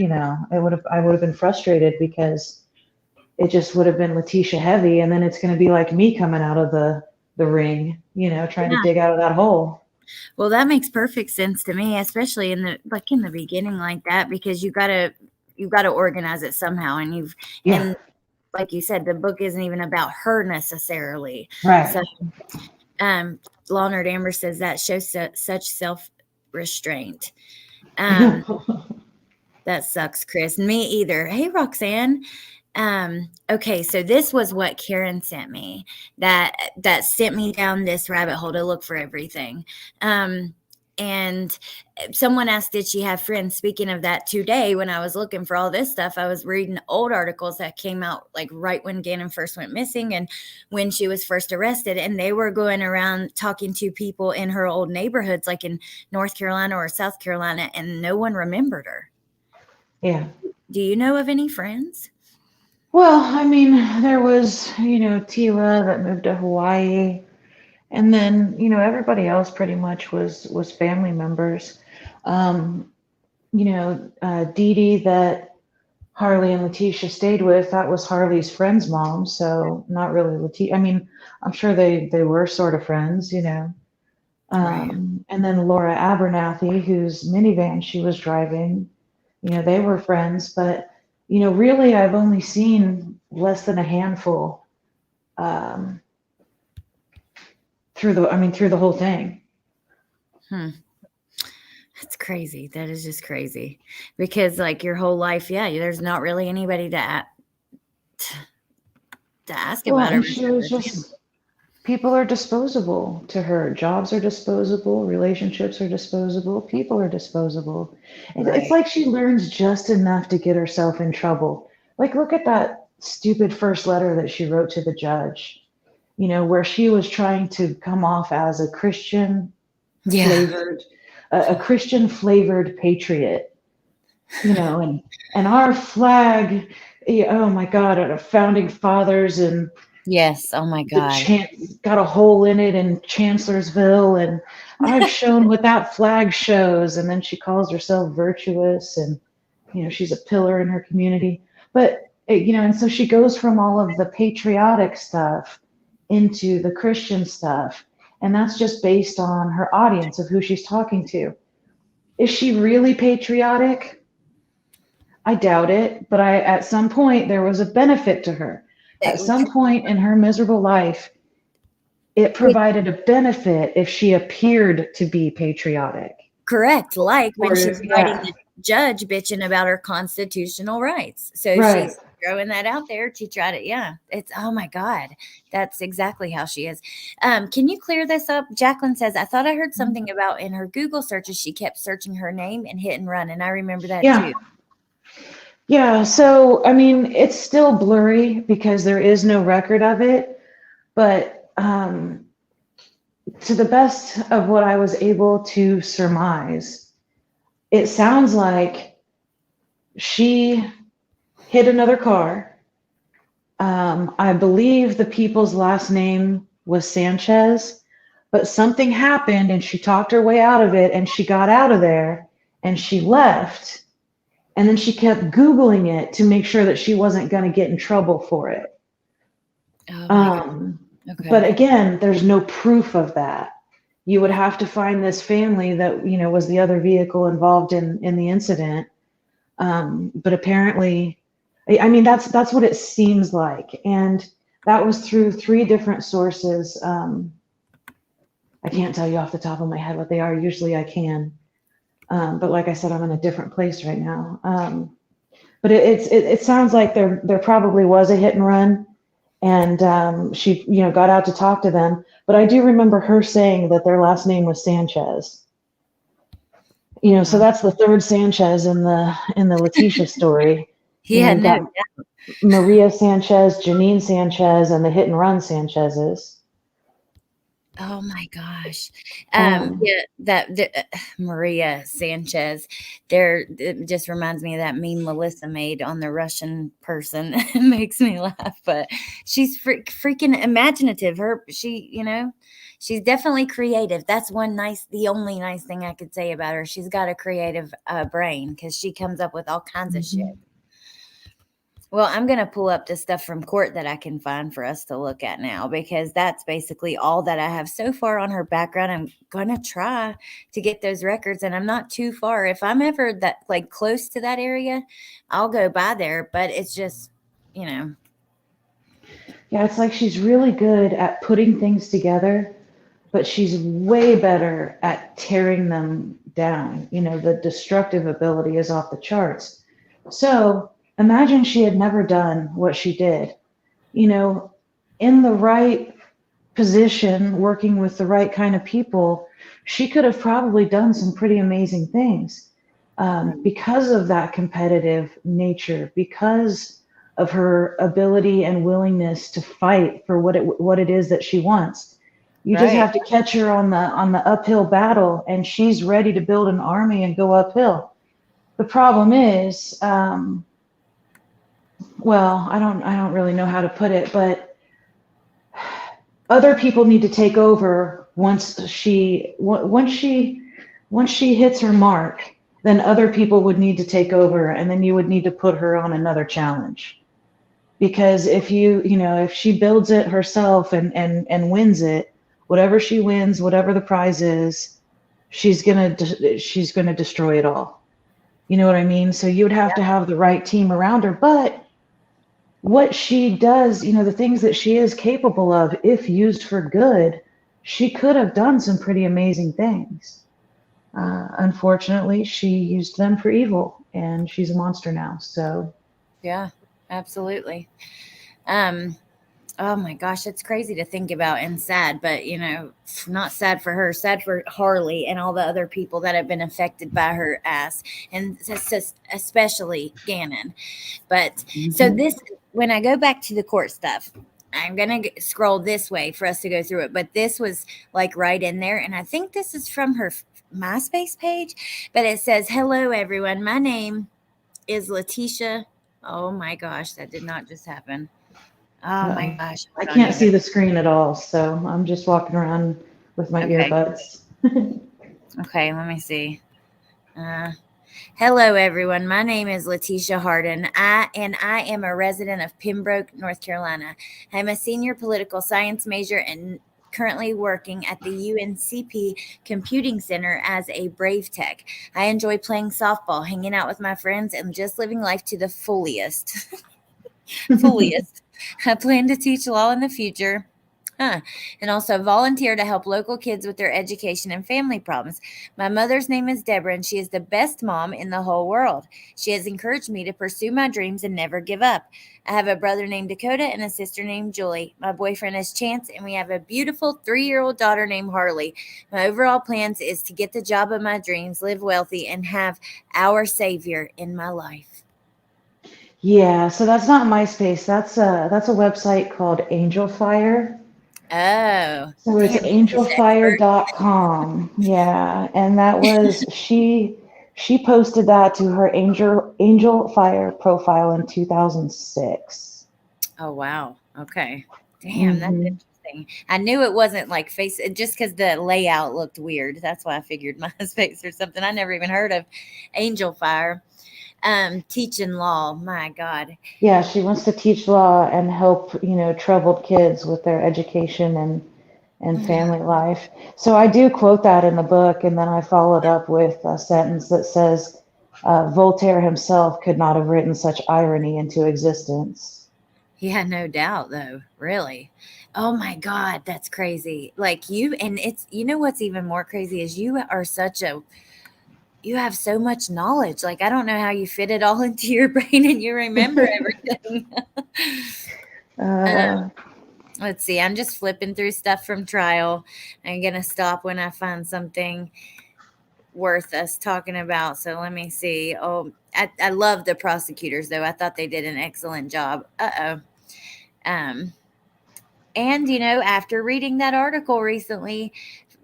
S2: I would have been frustrated because it just would have been Letecia heavy. And then it's going to be like me coming out of the ring, trying to
S1: Yeah.
S2: dig out of that hole.
S1: Well, that makes perfect sense to me, especially in the beginning like that, because you gotta organize it somehow,
S2: Yeah.
S1: and like you said, the book isn't even about her necessarily.
S2: Right.
S1: So, Law Nerd Amber says that shows such self restraint. Um, that sucks, Chris. Me either. Hey, Roxanne. Okay, so this was what Karen sent me that sent me down this rabbit hole to look for everything. And someone asked, did she have friends? Speaking of that, today when I was looking for all this stuff, I was reading old articles that came out like right when Gannon first went missing and when she was first arrested, and they were going around talking to people in her old neighborhoods, like in North Carolina or South Carolina, and no one remembered her.
S2: Yeah.
S1: Do you know of any friends?
S2: Well, I mean, there was, Tila that moved to Hawaii, and then, everybody else pretty much was family members. Dee Dee that Harley and Letecia stayed with, that was Harley's friend's mom, so not really Letecia. I mean, I'm sure they were sort of friends.
S1: Right.
S2: And then Laura Abernathy, whose minivan she was driving, they were friends, but really, I've only seen less than a handful through the whole thing.
S1: That's crazy. That is just crazy because like your whole life, yeah, there's not really anybody to ask
S2: Well,
S1: about her.
S2: and she was just, people are disposable to her. Jobs are disposable. Relationships are disposable. People are disposable. It's like she learns just enough to get herself in trouble. Like, look at that stupid first letter that she wrote to the judge, where she was trying to come off as a Christian flavored, a Christian flavored patriot, and our flag, oh my God, our founding fathers and
S1: yes. Oh my God.
S2: got a hole in it in Chancellorsville, and I've shown what that flag shows. And then she calls herself virtuous, and she's a pillar in her community. But and so she goes from all of the patriotic stuff into the Christian stuff, and that's just based on her audience of who she's talking to. Is she really patriotic? I doubt it, but at some point there was a benefit to her. At some point in her miserable life, it provided a benefit if she appeared to be patriotic.
S1: Correct. Like when she's writing the judge bitching about her constitutional rights. So she's throwing that out there to try to, it's, oh my God, that's exactly how she is. Can you clear this up? Jacqueline says, I thought I heard something about in her Google searches, she kept searching her name and hit and run. And I remember that too.
S2: Yeah. So, I mean, it's still blurry because there is no record of it, but, to the best of what I was able to surmise, it sounds like she hit another car. I believe the people's last name was Sanchez, but something happened and she talked her way out of it and she got out of there and she left. And then she kept Googling it to make sure that she wasn't going to get in trouble for it.
S1: Oh my God. Okay.
S2: But again, there's no proof of that. You would have to find this family that, you know, was the other vehicle involved in the incident. But apparently, I mean, that's what it seems like. And that was through 3 different sources. I can't tell you off the top of my head what they are. Usually I can. But like I said, I'm in a different place right now. But it sounds like there probably was a hit and run, and she, you know, got out to talk to them. But I do remember her saying that their last name was Sanchez. You know, so that's the 3rd Sanchez in the Letecia story.
S1: Yeah,
S2: you got Maria Sanchez, Janine Sanchez, and the hit and run Sanchez's.
S1: Oh my gosh. Yeah, that Maria Sanchez, it just reminds me of that meme Melissa made on the Russian person. It makes me laugh, but she's freaking imaginative. You know, she's definitely creative. That's the only nice thing I could say about her. She's got a creative brain because she comes up with all kinds of shit. Well, I'm going to pull up the stuff from court that I can find for us to look at now, because that's basically all that I have so far on her background. I'm going to try to get those records, and I'm not too far. If I'm ever close to that area, I'll go by there, but it's just, you know.
S2: Yeah, it's like she's really good at putting things together, but she's way better at tearing them down. You know, the destructive ability is off the charts. So imagine she had never done what she did. You know, in the right position, working with the right kind of people, she could have probably done some pretty amazing things because of that competitive nature, because of her ability and willingness to fight for what it is that she wants. You just have to catch her on the uphill battle, and she's ready to build an army and go uphill. The problem is, well, I don't really know how to put it, but other people need to take over once she hits her mark. Then other people would need to take over, and then you would need to put her on another challenge. Because if she builds it herself and wins it, whatever she wins, whatever the prize is, she's gonna destroy it all. You know what I mean? So you would have to have the right team around her. But what she does, you know, the things that she is capable of, if used for good, she could have done some pretty amazing things. Unfortunately, she used them for evil, and she's a monster now. So
S1: yeah, absolutely. Oh my gosh, it's crazy to think about and sad, but you know, not sad for her, sad for Harley and all the other people that have been affected by her ass, and especially Gannon. But so when I go back to the court stuff, I'm going to scroll this way for us to go through it, but this was like right in there, and I think this is from her MySpace page, but it says, "Hello everyone, my name is Letecia." Oh my gosh, that did not just happen. Oh my gosh.
S2: I can't see the screen at all, so I'm just walking around with my earbuds.
S1: Okay, let me see. Hello, everyone. My name is Letecia Harden. I am a resident of Pembroke, North Carolina. I'm a senior political science major and currently working at the UNCP Computing Center as a Brave Tech. I enjoy playing softball, hanging out with my friends, and just living life to the fullest. I plan to teach law in the future. And also volunteer to help local kids with their education and family problems. My mother's name is Deborah, and she is the best mom in the whole world. She has encouraged me to pursue my dreams and never give up. I have a brother named Dakota and a sister named Julie. My boyfriend is Chance, and we have a beautiful 3-year-old daughter named Harley. My overall plans is to get the job of my dreams, live wealthy, and have our Savior in my life.
S2: Yeah, so that's not MySpace. That's a website called Angel Fire.
S1: Oh.
S2: So it's angelfire.com. Yeah, and that was she posted that to her Angel Fire profile in 2006.
S1: Oh wow. Okay. Damn, that's interesting. thing. I knew it wasn't like face, just because the layout looked weird. That's why I figured MySpace or something. I never even heard of Angel Fire. Teaching law. My God.
S2: Yeah, she wants to teach law and help, troubled kids with their education and family life. So I do quote that in the book, and then I followed up with a sentence that says, Voltaire himself could not have written such irony into existence.
S1: Yeah, no doubt though. Really. Oh my God, that's crazy. Like you, and it's, what's even more crazy is you have so much knowledge. Like I don't know how you fit it all into your brain and you remember everything.
S2: Uh,
S1: Let's see. I'm just flipping through stuff from trial. I'm gonna stop when I find something worth us talking about. So let me see. Oh, I love the prosecutors though. I thought they did an excellent job. Um, and after reading that article recently,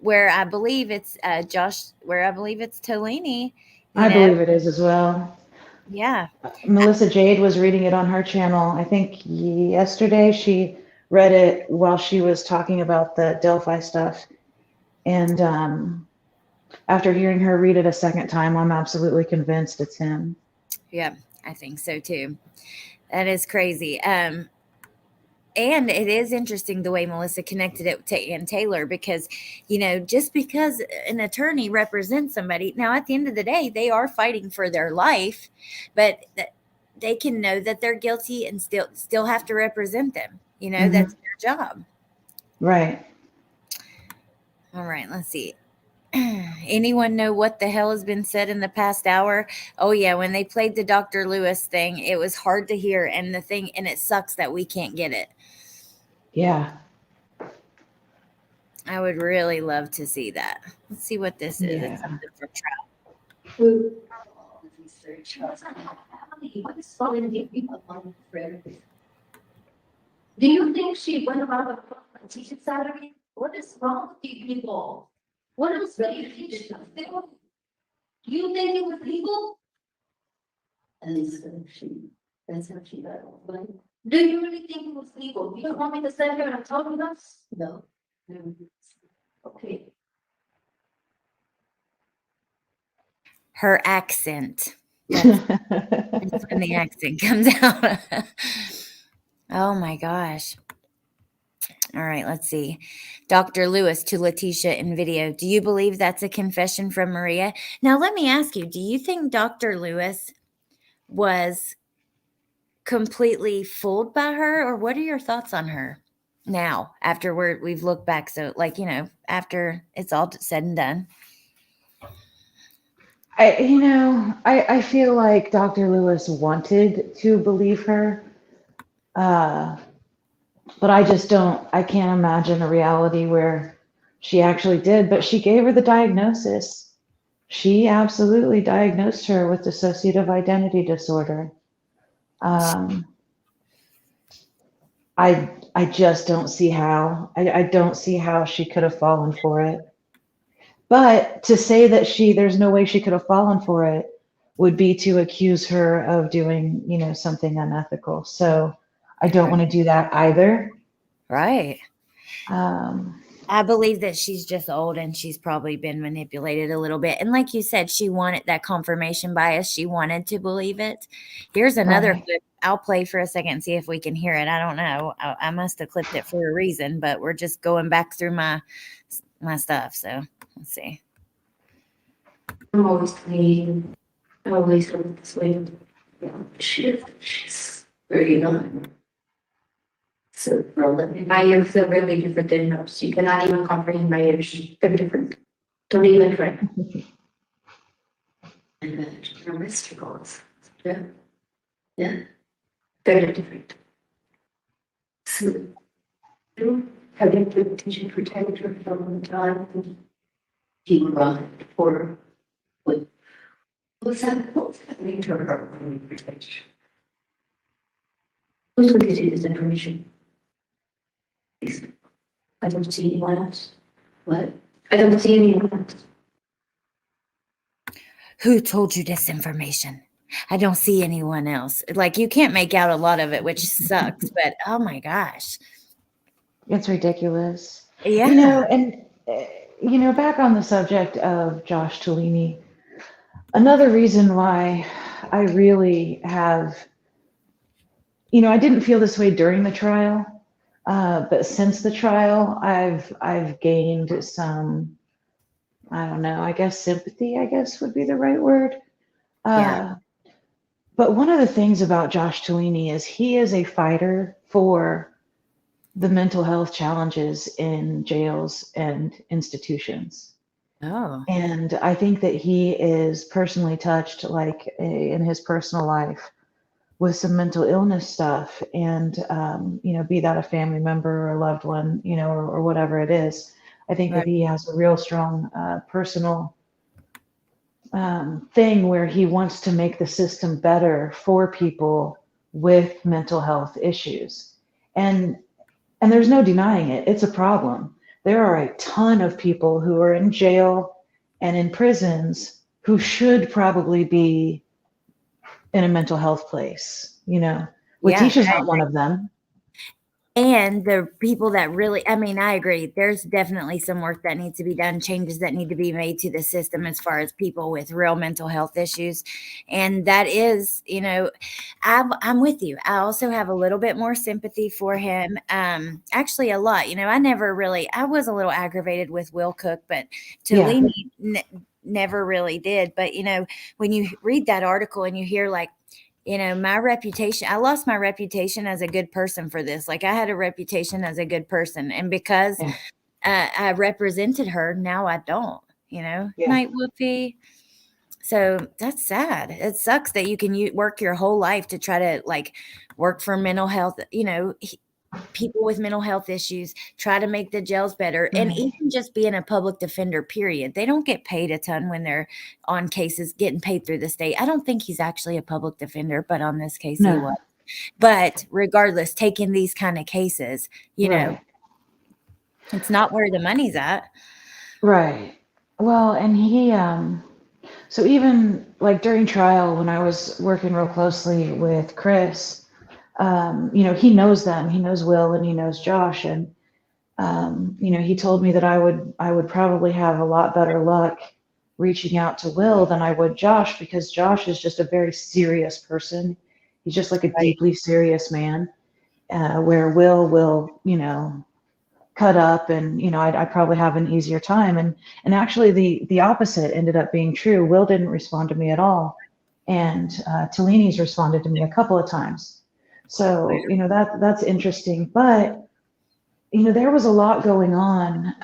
S1: where I believe it's where I believe it's Tolini,
S2: I believe it is as well.
S1: yeah,
S2: Melissa Jade was reading it on her channel. I think yesterday she read it while she was talking about the Delphi stuff. And after hearing her read it a second time, I'm absolutely convinced it's him.
S1: yeah, I think so too. That is crazy. And it is interesting the way Melissa connected it to Ann Taylor because, just because an attorney represents somebody, now at the end of the day, they are fighting for their life, but they can know that they're guilty and still have to represent them. That's their job.
S2: Right.
S1: All right, let's see. Anyone know what the hell has been said in the past hour? Oh yeah, when they played the Dr. Lewis thing, it was hard to hear, and it sucks that we can't get it.
S2: Yeah.
S1: I would really love to see that. Let's see what this is.
S2: Yeah.
S1: It's something from trial.
S3: What is wrong with you? Do you think she went around the teaching Saturday? What is wrong with you people? What else do you teach them? Do you think it was legal? That's how she got it. Do you really think it was legal? You don't want me to stand here and talk with us? No. Okay.
S1: Her accent. That's when the accent comes out. Oh my gosh. All right, let's see. Dr. Lewis to Letecia in video. Do you believe that's a confession from Maria? Now, let me ask you, do you think Dr. Lewis was completely fooled by her, or what are your thoughts on her now after we've looked back? So, after it's all said and done.
S2: I feel like Dr. Lewis wanted to believe her. But I can't imagine a reality where she actually did, but she gave her the diagnosis. She absolutely diagnosed her with dissociative identity disorder. I just don't see how. I don't see how she could have fallen for it. But to say that there's no way she could have fallen for it would be to accuse her of doing, something unethical. So I don't want to do that either.
S1: Right.
S2: Um,
S1: I believe that she's just old and she's probably been manipulated a little bit. And like you said, she wanted that confirmation bias. She wanted to believe it. Here's another
S2: Right.
S1: clip. I'll play for a second and see if we can hear it. I don't know. I must have clipped it for a reason, but we're just going back through my stuff. So let's see.
S3: I'm always clean. I always go this way. Yeah, she's very young. So, my years are really different than yours. You cannot even comprehend my age. They're different. Don't even try. And they're mysticals. Yeah. Yeah. Very different. So, having been teaching for 10 years for a long time, he run for what was happening to her protection. Who's going to see this information? I don't see anyone else. What? I don't see anyone else.
S1: Who told you this information? I don't see anyone else. Like you can't make out a lot of it, which sucks, but oh my gosh.
S2: It's ridiculous.
S1: Yeah.
S2: And back on the subject of Josh Tolini, another reason why I really have, I didn't feel this way during the trial, but since the trial, I've gained some, I don't know, I guess sympathy, I guess would be the right word.
S1: Yeah.
S2: Uh, but one of the things about Josh Tolini is he is a fighter for the mental health challenges in jails and institutions.
S1: Oh,
S2: And I think that he is personally touched, like in his personal life, with some mental illness stuff, and be that a family member or a loved one, or whatever it is. I think that
S1: right.
S2: he has a real strong personal thing where he wants to make the system better for people with mental health issues, and there's no denying it. It's a problem. There are a ton of people who are in jail and in prisons who should probably be in a mental health place.
S1: Yeah.
S2: Letitia's not one of them.
S1: And the people that really, I mean, I agree. There's definitely some work that needs to be done, changes that need to be made to the system as far as people with real mental health issues. And that is, I'm with you. I also have a little bit more sympathy for him. Actually, a lot. I was a little aggravated with Will Cook, but
S2: Yeah.
S1: Tolini never really did. But, when you read that article and you hear like, my reputation, I lost my reputation as a good person for this. Like I had a reputation as a good person. And because
S2: Yeah.
S1: I represented her, now I don't,
S2: Yeah.
S1: night whoopee. So that's sad. It sucks that you can work your whole life to try to like work for mental health, people with mental health issues, try to make the jails better, and
S2: Right.
S1: even just being a public defender, period. They don't get paid a ton when they're on cases, getting paid through the state. I don't think he's actually a public defender, but on this case he
S2: No.
S1: was. But regardless, taking these kind of cases,
S2: Right.
S1: it's not where the money's at.
S2: Right. Well, and he, so even like during trial, when I was working real closely with Chris, he knows them. He knows Will and he knows Josh, and he told me that I would probably have a lot better luck reaching out to Will than I would Josh, because Josh is just a very serious person. He's just like a
S1: Right.
S2: deeply serious man, where Will, cut up, and I'd probably have an easier time. And actually the opposite ended up being true. Will didn't respond to me at all, and Tellini's responded to me a couple of times. So that's interesting. But there was a lot going on,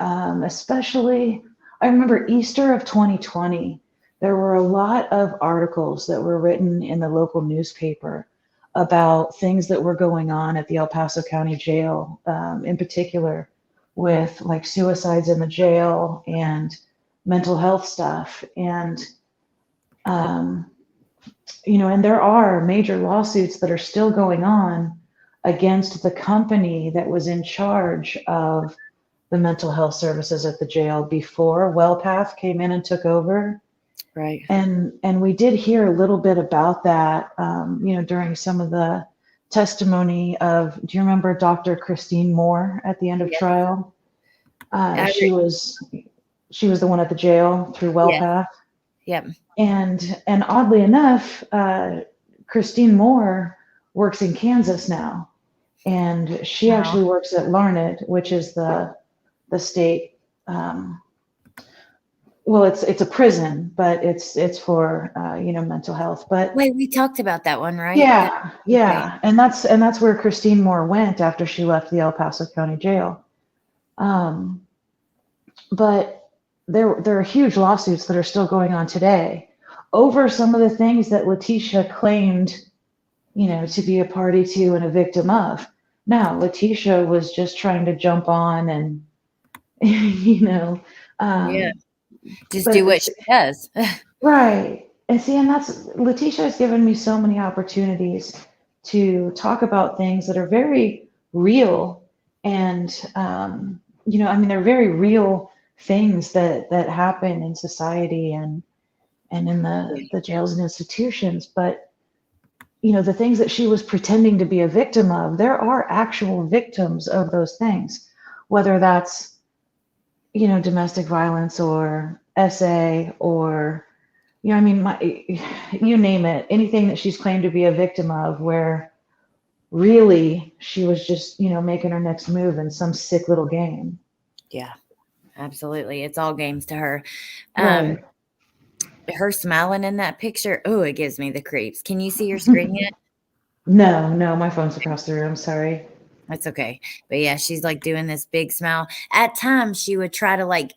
S2: especially I remember Easter of 2020. There were a lot of articles that were written in the local newspaper about things that were going on at the El Paso County Jail, in particular, with like suicides in the jail and mental health stuff. And, and there are major lawsuits that are still going on against the company that was in charge of the mental health services at the jail before WellPath came in and took over.
S1: Right.
S2: And we did hear a little bit about that, during some of the testimony of, do you remember Dr. Christine Moore at the end of trial? She was the one at the jail through WellPath.
S1: Yep.
S2: And oddly enough, Christine Moore works in Kansas now, and she actually works at Larned, which is the state. Well, it's a prison, but it's for mental health. But
S1: Wait, we talked about that one, right?
S2: yeah, yeah,
S1: Okay.
S2: and that's where Christine Moore went after she left the El Paso County Jail. But there are huge lawsuits that are still going on today over some of the things that Letecia claimed, to be a party to and a victim of. Now, Letecia was just trying to jump on and,
S1: Just do what she does.
S2: right. And see, and Letecia has given me so many opportunities to talk about things that are very real. And, they're very real things that happen in society and in the jails and institutions. But, the things that she was pretending to be a victim of, there are actual victims of those things. whether that's, domestic violence or SA or, I mean, you name it, anything that she's claimed to be a victim of where really she was just, making her next move in some sick little game.
S1: Yeah, absolutely. It's all games to her.
S2: Right.
S1: Her smiling in that picture, oh, it gives me the creeps. Can you see your screen yet?
S2: No, my phone's across the room. Sorry.
S1: That's okay. But yeah, she's like doing this big smile. At times, she would try to like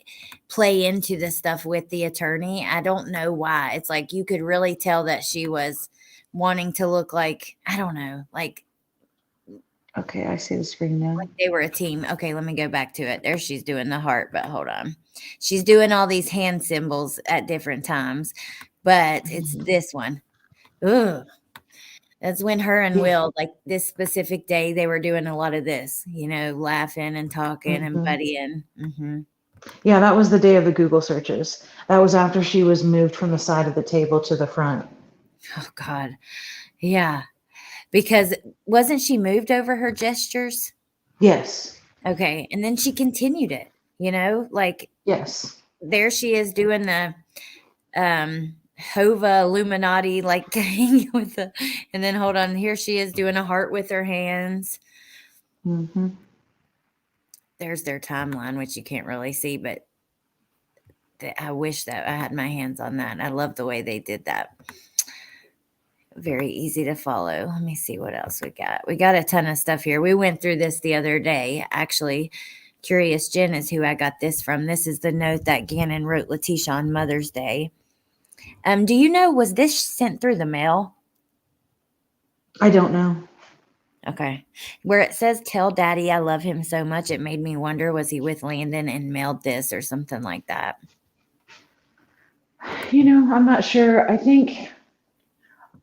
S1: play into the stuff with the attorney. I don't know why. It's like you could really tell that she was wanting to look like, I don't know, like
S2: Okay, I see the screen now.
S1: they were a team. Okay, let me go back to it. There she's doing the heart, but hold on. She's doing all these hand symbols at different times, but it's this one. Ugh. That's when her and Will, like this specific day, they were doing a lot of this, laughing and talking and buddying. Mm-hmm.
S2: Yeah, that was the day of the Google searches. That was after she was moved from the side of the table to the front.
S1: Oh, God. Yeah. Because wasn't she moved over her gestures?
S2: Yes.
S1: Okay. And then she continued it, like
S2: Yes.
S1: there she is doing the Hova Illuminati like thing with the, and then hold on, here she is doing a heart with her hands.
S2: Mm-hmm.
S1: There's their timeline, which you can't really see, but I wish that I had my hands on that. I love the way they did that. Very easy to follow. Let me see what else we got. We got a ton of stuff here. We went through this the other day. Actually, Curious Jen is who I got this from. This is the note that Gannon wrote Letecia on Mother's Day. Do you know, was this sent through the mail?
S2: I don't know.
S1: Okay. Where it says, tell daddy I love him so much, it made me wonder, was he with Landon and mailed this or something like that?
S2: I'm not sure.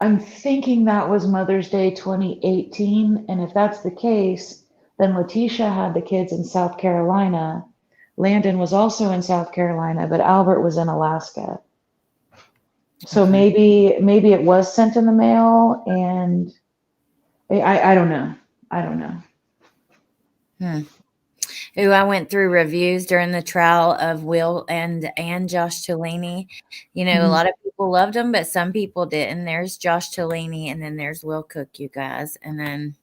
S2: I'm thinking that was Mother's Day 2018. And if that's the case, then Letecia had the kids in South Carolina. Landon was also in South Carolina, but Albert was in Alaska. So maybe it was sent in the mail, and I don't know.
S1: Ooh, I went through reviews during the trial of Will and Josh Cellini. A lot of people loved them, but some people didn't. There's Josh Cellini, and then there's Will Cook, you guys. And then,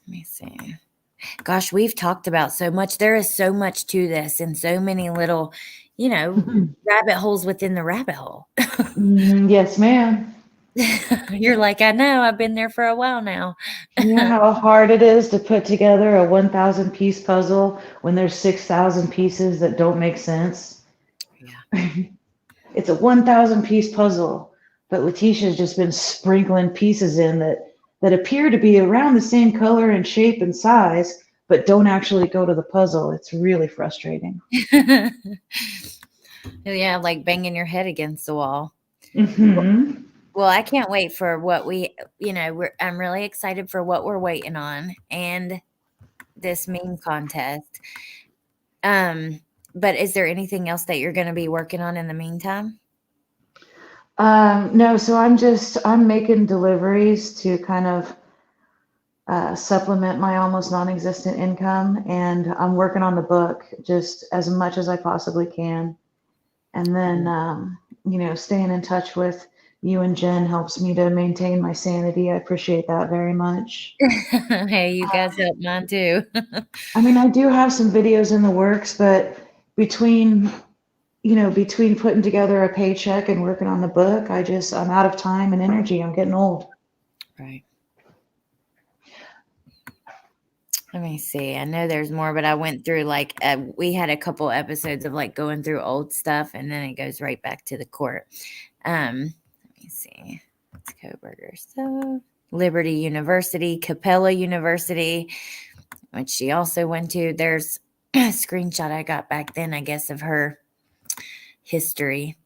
S1: let me see. Gosh, we've talked about so much. There is so much to this and so many little, rabbit holes within the rabbit hole.
S2: Yes, ma'am.
S1: You're like, I know, I've been there for a while now.
S2: You know how hard it is to put together a 1,000 piece puzzle when there's 6,000 pieces that don't make sense?
S1: Yeah.
S2: It's a 1,000 piece puzzle, but Letecia's just been sprinkling pieces in that appear to be around the same color and shape and size, but don't actually go to the puzzle. It's really frustrating.
S1: Yeah, like banging your head against the wall.
S2: Mm-hmm.
S1: Well, I can't wait for what I'm really excited for what we're waiting on and this meme contest. But is there anything else that you're going to be working on in the meantime?
S2: No, so I'm making deliveries to kind of supplement my almost non-existent income, and I'm working on the book just as much as I possibly can. And then, staying in touch with you and Jen helps me to maintain my sanity. I appreciate that very much.
S1: Hey, you guys help mine too.
S2: I mean, I do have some videos in the works, but between putting together a paycheck and working on the book, I'm out of time and energy. I'm getting old.
S1: Right. Let me see. I know there's more, but I went through we had a couple episodes of like going through old stuff, and then it goes right back to the court. Let me see. Let's go burger stuff. Liberty University, Capella University, which she also went to. There's a screenshot I got back then, I guess, of her history.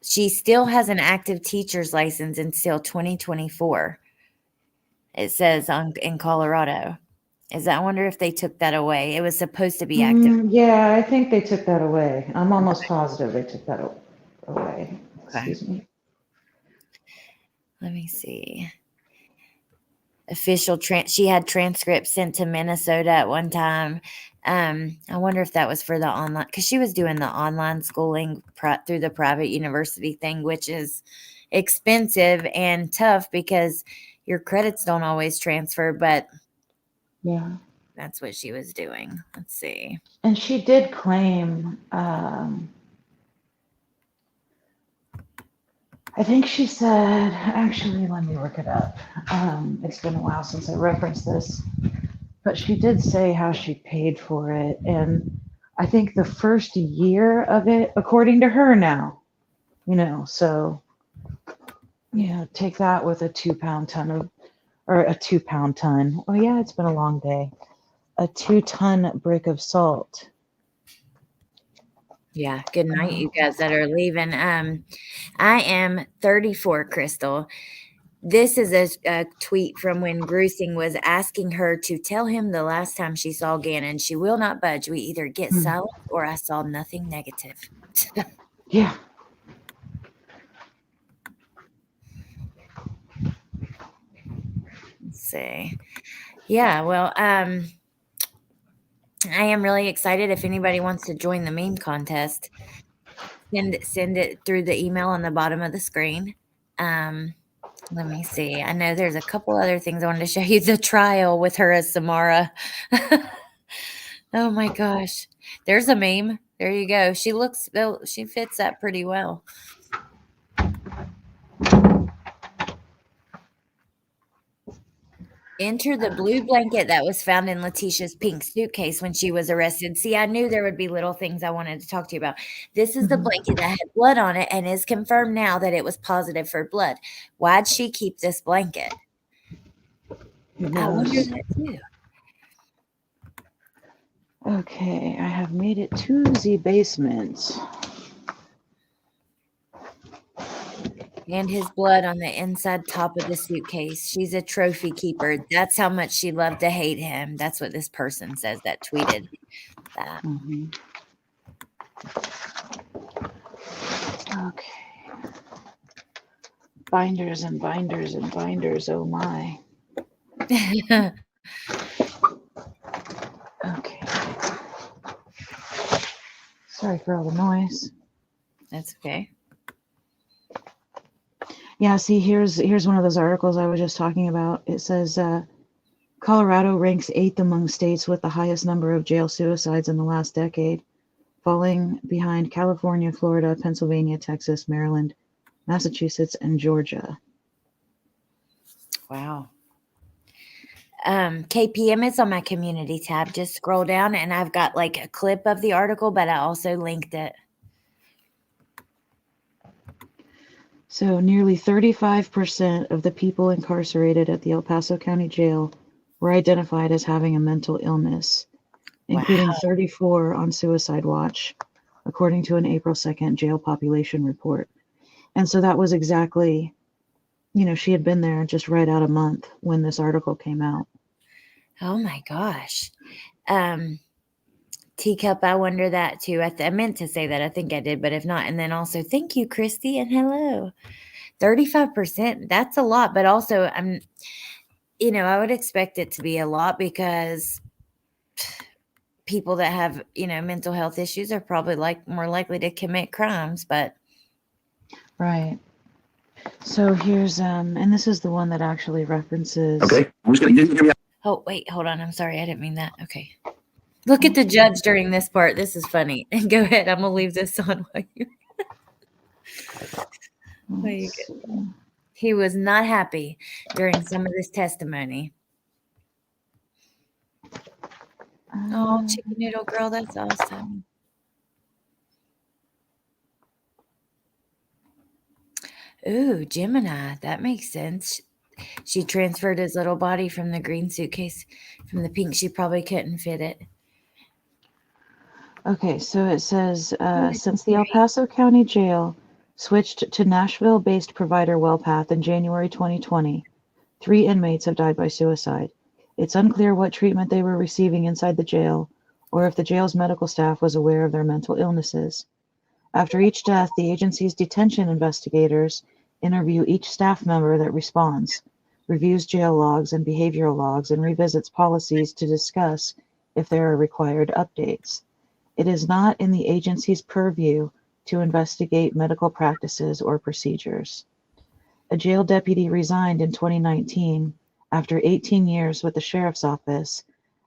S1: She still has an active teacher's license until 2024. It says in Colorado. I wonder if they took that away. It was supposed to be active.
S2: Yeah, I think they took that away. I'm almost positive they took that away.
S1: Okay.
S2: Excuse me.
S1: Let me see. she had transcripts sent to Minnesota at one time. I wonder if that was for the online, because she was doing the online schooling through the private university thing, which is expensive and tough because your credits don't always transfer, but
S2: Yeah.
S1: that's what she was doing. Let's see.
S2: And she did claim, I think she said, actually, let me look it up. It's been a while since I referenced this, but she did say how she paid for it. And I think the first year of it, according to her now, so, take that with a 2-pound ton or a 2-pound ton. Oh yeah, it's been a long day. A 2-ton brick of salt.
S1: Yeah. Good night, you guys that are leaving. I am 34, Crystal. This is a tweet from when Gruesing was asking her to tell him the last time she saw Gannon. She will not budge. We either get silent or I saw nothing negative.
S2: Yeah.
S1: Let's see. Yeah, well, I am really excited. If anybody wants to join the meme contest, send it through the email on the bottom of the screen. Let me see. I know there's a couple other things I wanted to show you. The trial with her as Samara. Oh my gosh. There's a meme. There you go. She fits that pretty well. Enter the blue blanket that was found in Letecia's pink suitcase when she was arrested. See, I knew there would be little things I wanted to talk to you about. This is the blanket that had blood on it and is confirmed now that it was positive for blood. Why'd she keep this blanket? I wonder that too.
S2: Okay, I have made it to the basement.
S1: And his blood on the inside top of the suitcase. She's a trophy keeper. That's how much she loved to hate him. That's what this person says that tweeted that.
S2: Okay. Binders and binders and binders. Oh my. Okay. Sorry for all the noise.
S1: That's okay.
S2: Yeah, see, here's one of those articles I was just talking about. It says Colorado ranks 8th among states with the highest number of jail suicides in the last decade, falling behind California, Florida, Pennsylvania, Texas, Maryland, Massachusetts, and Georgia.
S1: Wow. KPM is on my community tab. Just scroll down and I've got like a clip of the article, but I also linked it.
S2: So nearly 35% of the people incarcerated at the El Paso County Jail were identified as having a mental illness, including 34 on suicide watch, according to an April 2nd jail population report. And so that was exactly, she had been there just right out a month when this article came out.
S1: Oh my gosh. Teacup, I wonder that too. I meant to say that. I think I did, but if not, and then also thank you, Christy, and hello. 35%. That's a lot, but also I would expect it to be a lot because people that have, mental health issues are probably more likely to commit crimes, but.
S2: Right. So here's, and this is the one that actually references.
S4: Okay. Who's going to hear me?
S1: Oh, wait, hold on. I'm sorry. I didn't mean that. Okay. Look at the judge during this part. This is funny. Go ahead. I'm going to leave this on while you He was not happy during some of this testimony. Oh, chicken noodle girl, that's awesome. Ooh, Gemini. That makes sense. She transferred his little body from the green suitcase. From the pink, she probably couldn't fit it.
S2: Okay, so it says, since the El Paso County Jail switched to Nashville-based provider WellPath in January 2020, 3 inmates have died by suicide. It's unclear what treatment they were receiving inside the jail, or if the jail's medical staff was aware of their mental illnesses. After each death, the agency's detention investigators interview each staff member that responds. reviews jail logs and behavioral logs, and revisits policies to discuss if there are required updates. It is not in the agency's purview to investigate medical practices or procedures. A jail deputy resigned in 2019 after 18 years with the sheriff's office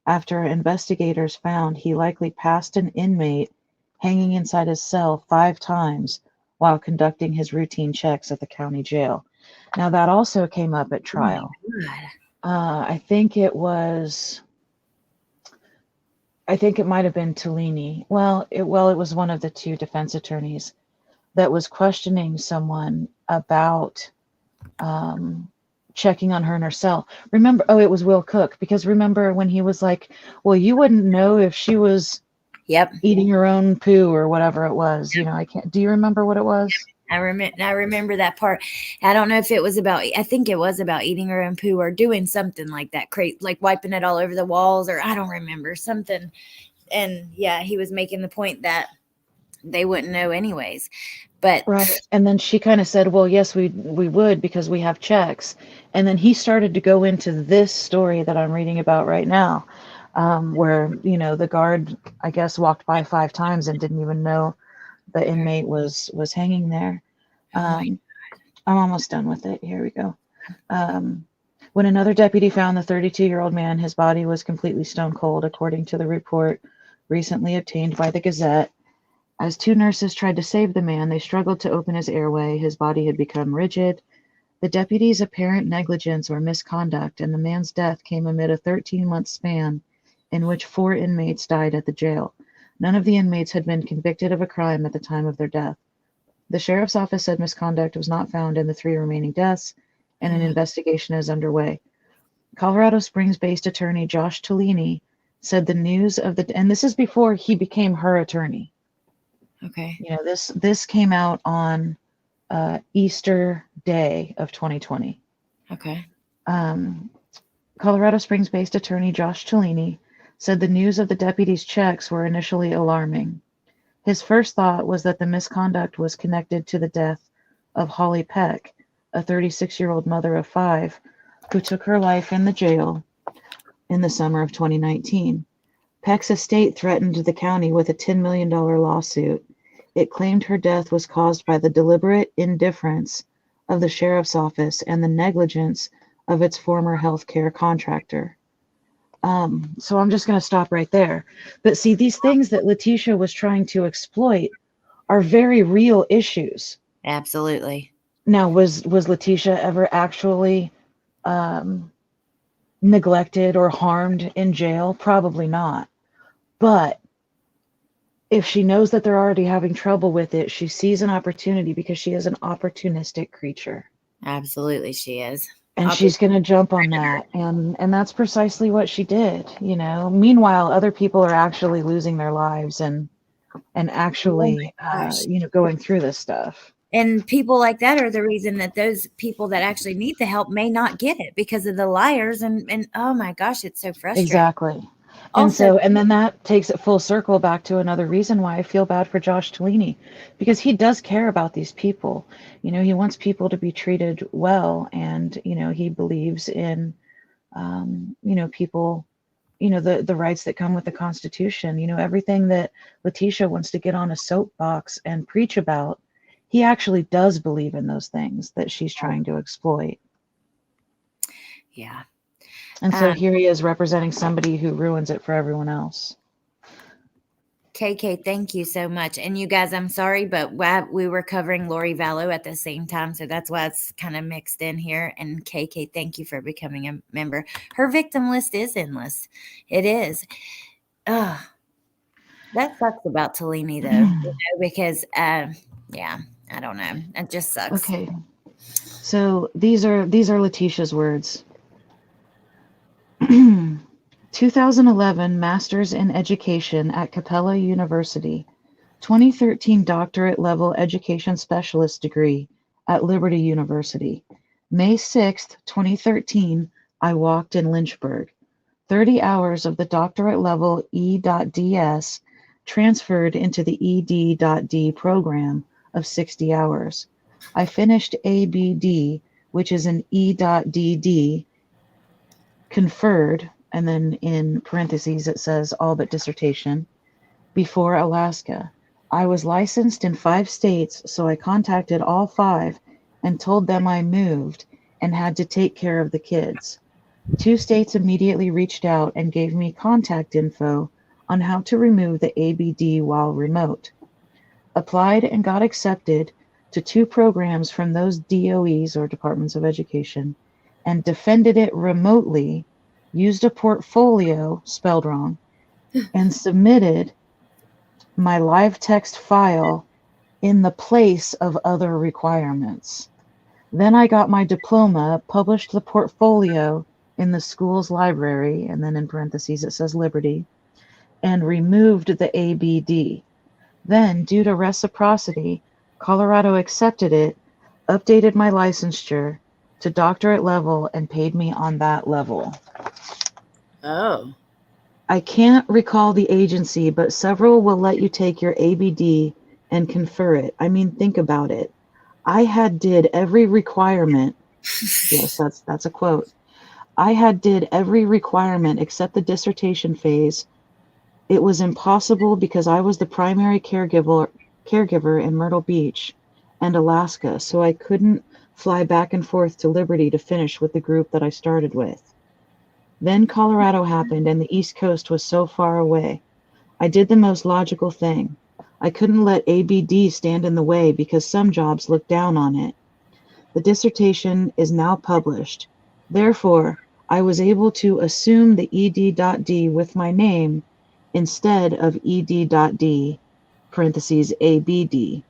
S2: after investigators found he likely passed an inmate hanging inside his cell 5 times while conducting his routine checks at the county jail. Now, that also came up at trial. I think it might have been Tellini. It was one of the 2 defense attorneys that was questioning someone about checking on her in her cell. Remember, it was Will Cook, because remember when he was like, well, you wouldn't know if she was eating her own poo or whatever it was. Do you remember what it was?
S1: I remember that part. I don't know if it was about, I think it was about eating her own poo or doing something like that, like wiping it all over the walls, or I don't remember something. And yeah, he was making the point that they wouldn't know anyways. But
S2: right. And then she kind of said, well, yes, we would, because we have checks. And then he started to go into this story that I'm reading about right now, where, the guard, I guess, walked by 5 times and didn't even know the inmate was hanging there. I'm almost done with it. Here we go. When another deputy found the 32-year-old man, his body was completely stone cold, according to the report recently obtained by the Gazette. As 2 nurses tried to save the man, they struggled to open his airway. His body had become rigid. The deputy's apparent negligence or misconduct and the man's death came amid a 13-month span in which 4 inmates died at the jail. None of the inmates had been convicted of a crime at the time of their death. The sheriff's office said misconduct was not found in the 3 remaining deaths, and an investigation is underway. Colorado Springs-based attorney Josh Tellini said the news of and this is before he became her attorney.
S1: Okay.
S2: This came out on Easter Day of 2020.
S1: Okay.
S2: Colorado Springs-based attorney Josh Tellini said the news of the deputy's checks were initially alarming. His first thought was that the misconduct was connected to the death of Holly Peck, a 36-year-old mother of 5, who took her life in the jail in the summer of 2019. Peck's estate threatened the county with a $10 million lawsuit. It claimed her death was caused by the deliberate indifference of the sheriff's office and the negligence of its former health care contractor. So I'm just going to stop right there. But see, these things that Letecia was trying to exploit are very real issues.
S1: Absolutely.
S2: Now, was Letecia ever actually neglected or harmed in jail? Probably not. But if she knows that they're already having trouble with it, she sees an opportunity, because she is an opportunistic creature.
S1: Absolutely, she is.
S2: And she's going to jump on that. And that's precisely what she did, Meanwhile, other people are actually losing their lives and actually, going through this stuff.
S1: And people like that are the reason that those people that actually need the help may not get it, because of the liars. And oh my gosh, it's so frustrating.
S2: Exactly.
S1: Also,
S2: and then that takes it full circle back to another reason why I feel bad for Josh Tellini, because he does care about these people. He wants people to be treated well, and he believes in people, the rights that come with the Constitution. Everything that Letecia wants to get on a soapbox and preach about, he actually does believe in those things that she's trying to exploit.
S1: Yeah.
S2: And so here he is representing somebody who ruins it for everyone else.
S1: KK, thank you so much. And you guys, I'm sorry, but we were covering Lori Vallow at the same time, so that's why it's kind of mixed in here. And KK, thank you for becoming a member. Her victim list is endless. It is. That sucks about Tellini, though, because, yeah, I don't know. It just sucks.
S2: Okay. So these are Letecia's words. 2011 Masters in Education at Capella University, 2013 Doctorate Level Education Specialist degree at Liberty University. May 6th, 2013, I walked in Lynchburg. 30 hours of the Doctorate Level E.DS transferred into the ED.D program of 60 hours. I finished ABD which is an E.DD, conferred, and then in parentheses it says all but dissertation, before Alaska. I was licensed in 5 states, so I contacted all 5 and told them I moved and had to take care of the kids. 2 states immediately reached out and gave me contact info on how to remove the ABD while remote. Applied and got accepted to 2 programs from those DOEs, or Departments of Education, and defended it remotely, used a portfolio, spelled wrong, and submitted my live text file in the place of other requirements. Then I got my diploma, published the portfolio in the school's library, and then in parentheses it says Liberty, and removed the ABD. Then, due to reciprocity, Colorado accepted it, updated my licensure to doctorate level, and paid me on that level.
S1: Oh.
S2: I can't recall the agency, but several will let you take your ABD and confer it. I mean, think about it. I had did every requirement. Yes, that's a quote. I had did every requirement except the dissertation phase. It was impossible because I was the primary caregiver in Myrtle Beach and Alaska, so I couldn't fly back and forth to Liberty to finish with the group that I started with. Then Colorado happened, and the East Coast was so far away. I did the most logical thing. I couldn't let ABD stand in the way because some jobs look down on it. The dissertation is now published. Therefore, I was able to assume the ED.D with my name instead of ED.D, parentheses ABD.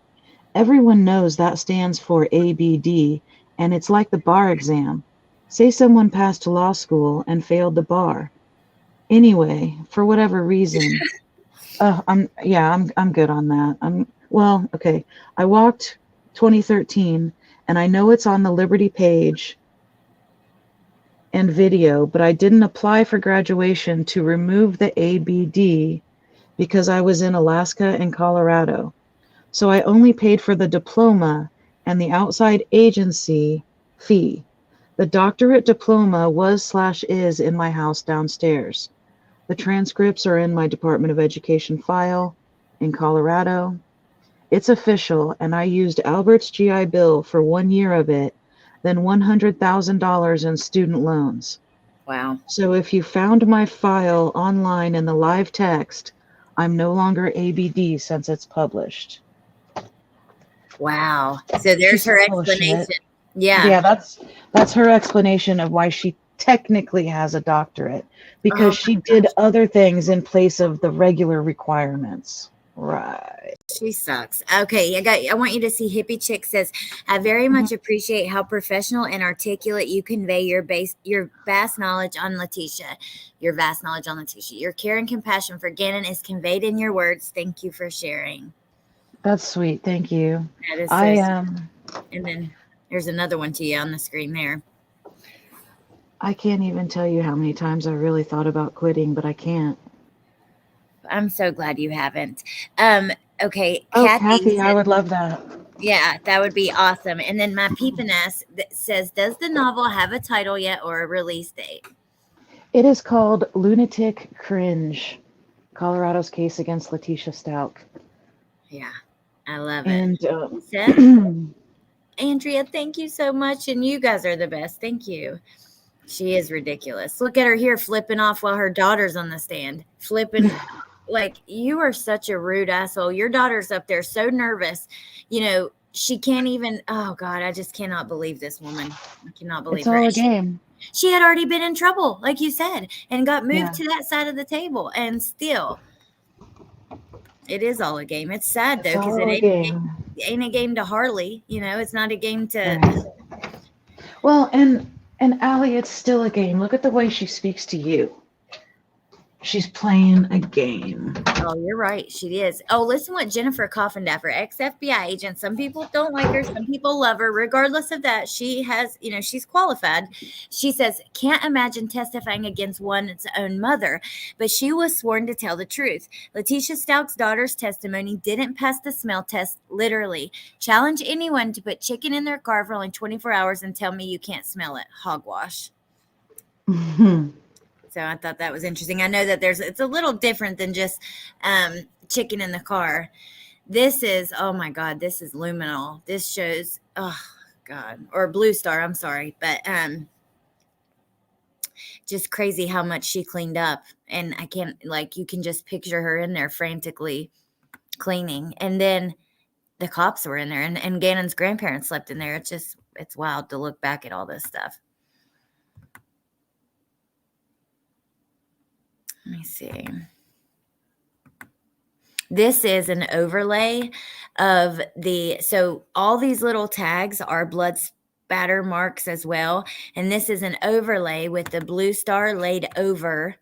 S2: Everyone knows that stands for ABD, and it's like the bar exam. Say someone passed law school and failed the bar. Anyway, for whatever reason, I'm good on that. Okay. I walked 2013, and I know it's on the Liberty page and video, but I didn't apply for graduation to remove the ABD because I was in Alaska and Colorado. So I only paid for the diploma and the outside agency fee. The doctorate diploma was/is in my house downstairs. The transcripts are in my Department of Education file in Colorado. It's official, and I used Albert's GI Bill for 1 year of it, then $100,000 in student loans.
S1: Wow.
S2: So if you found my file online in the live text, I'm no longer ABD since it's published.
S1: Wow. So there's her explanation. Yeah.
S2: Yeah, that's her explanation of why she technically has a doctorate, because she did other things in place of the regular requirements. Right.
S1: She sucks. Okay, I want you to see Hippie Chick says, I very much appreciate how professional and articulate you convey your vast knowledge on Letecia. Your vast knowledge on Letecia. Your care and compassion for Gannon is conveyed in your words. Thank you for sharing.
S2: That's sweet. Thank you.
S1: That is so and then there's another one to you on the screen there.
S2: I can't even tell you how many times I really thought about quitting, but I can't.
S1: I'm so glad you haven't. Okay.
S2: Oh,
S1: Kathy
S2: I would love that.
S1: Yeah, that would be awesome. And then my peepiness says, does the novel have a title yet or a release date?
S2: It is called Lunatic Cringe, Colorado's Case Against Letecia Stauch.
S1: Yeah, I love it.
S2: And
S1: Seth, Andrea, thank you so much. And you guys are the best. Thank you. She is ridiculous. Look at her here flipping off while her daughter's on the stand. Flipping. Like, you are such a rude asshole. Your daughter's up there so nervous. You know, she can't even. Oh, God, I just cannot believe this woman. I cannot believe her.
S2: It's all a game.
S1: She had already been in trouble, like you said, and got moved to that side of the table. And still, it is all a game. It's sad, though, because it ain't a game to Harley. You know, it's not a game to.
S2: Right. Well, and Allie, it's still a game. Look at the way she speaks to you. She's playing a game.
S1: Oh, you're right. She is. Oh, listen what Jennifer Coffindaffer, ex-FBI agent. Some people don't like her. Some people love her. Regardless of that, she has, she's qualified. She says, can't imagine testifying against one's own mother, but she was sworn to tell the truth. Letecia Stauch's daughter's testimony didn't pass the smell test, literally. Challenge anyone to put chicken in their car for only 24 hours and tell me you can't smell it. Hogwash. So I thought that was interesting. I know that it's a little different than just chicken in the car. This is, oh my God, this is luminol. This shows, oh God, or Blue Star, I'm sorry. But just crazy how much she cleaned up. And I can't, you can just picture her in there frantically cleaning. And then the cops were in there and Gannon's grandparents slept in there. It's wild to look back at all this stuff. Let me see. This is an overlay of so all these little tags are blood spatter marks as well. And this is an overlay with the Blue Star laid over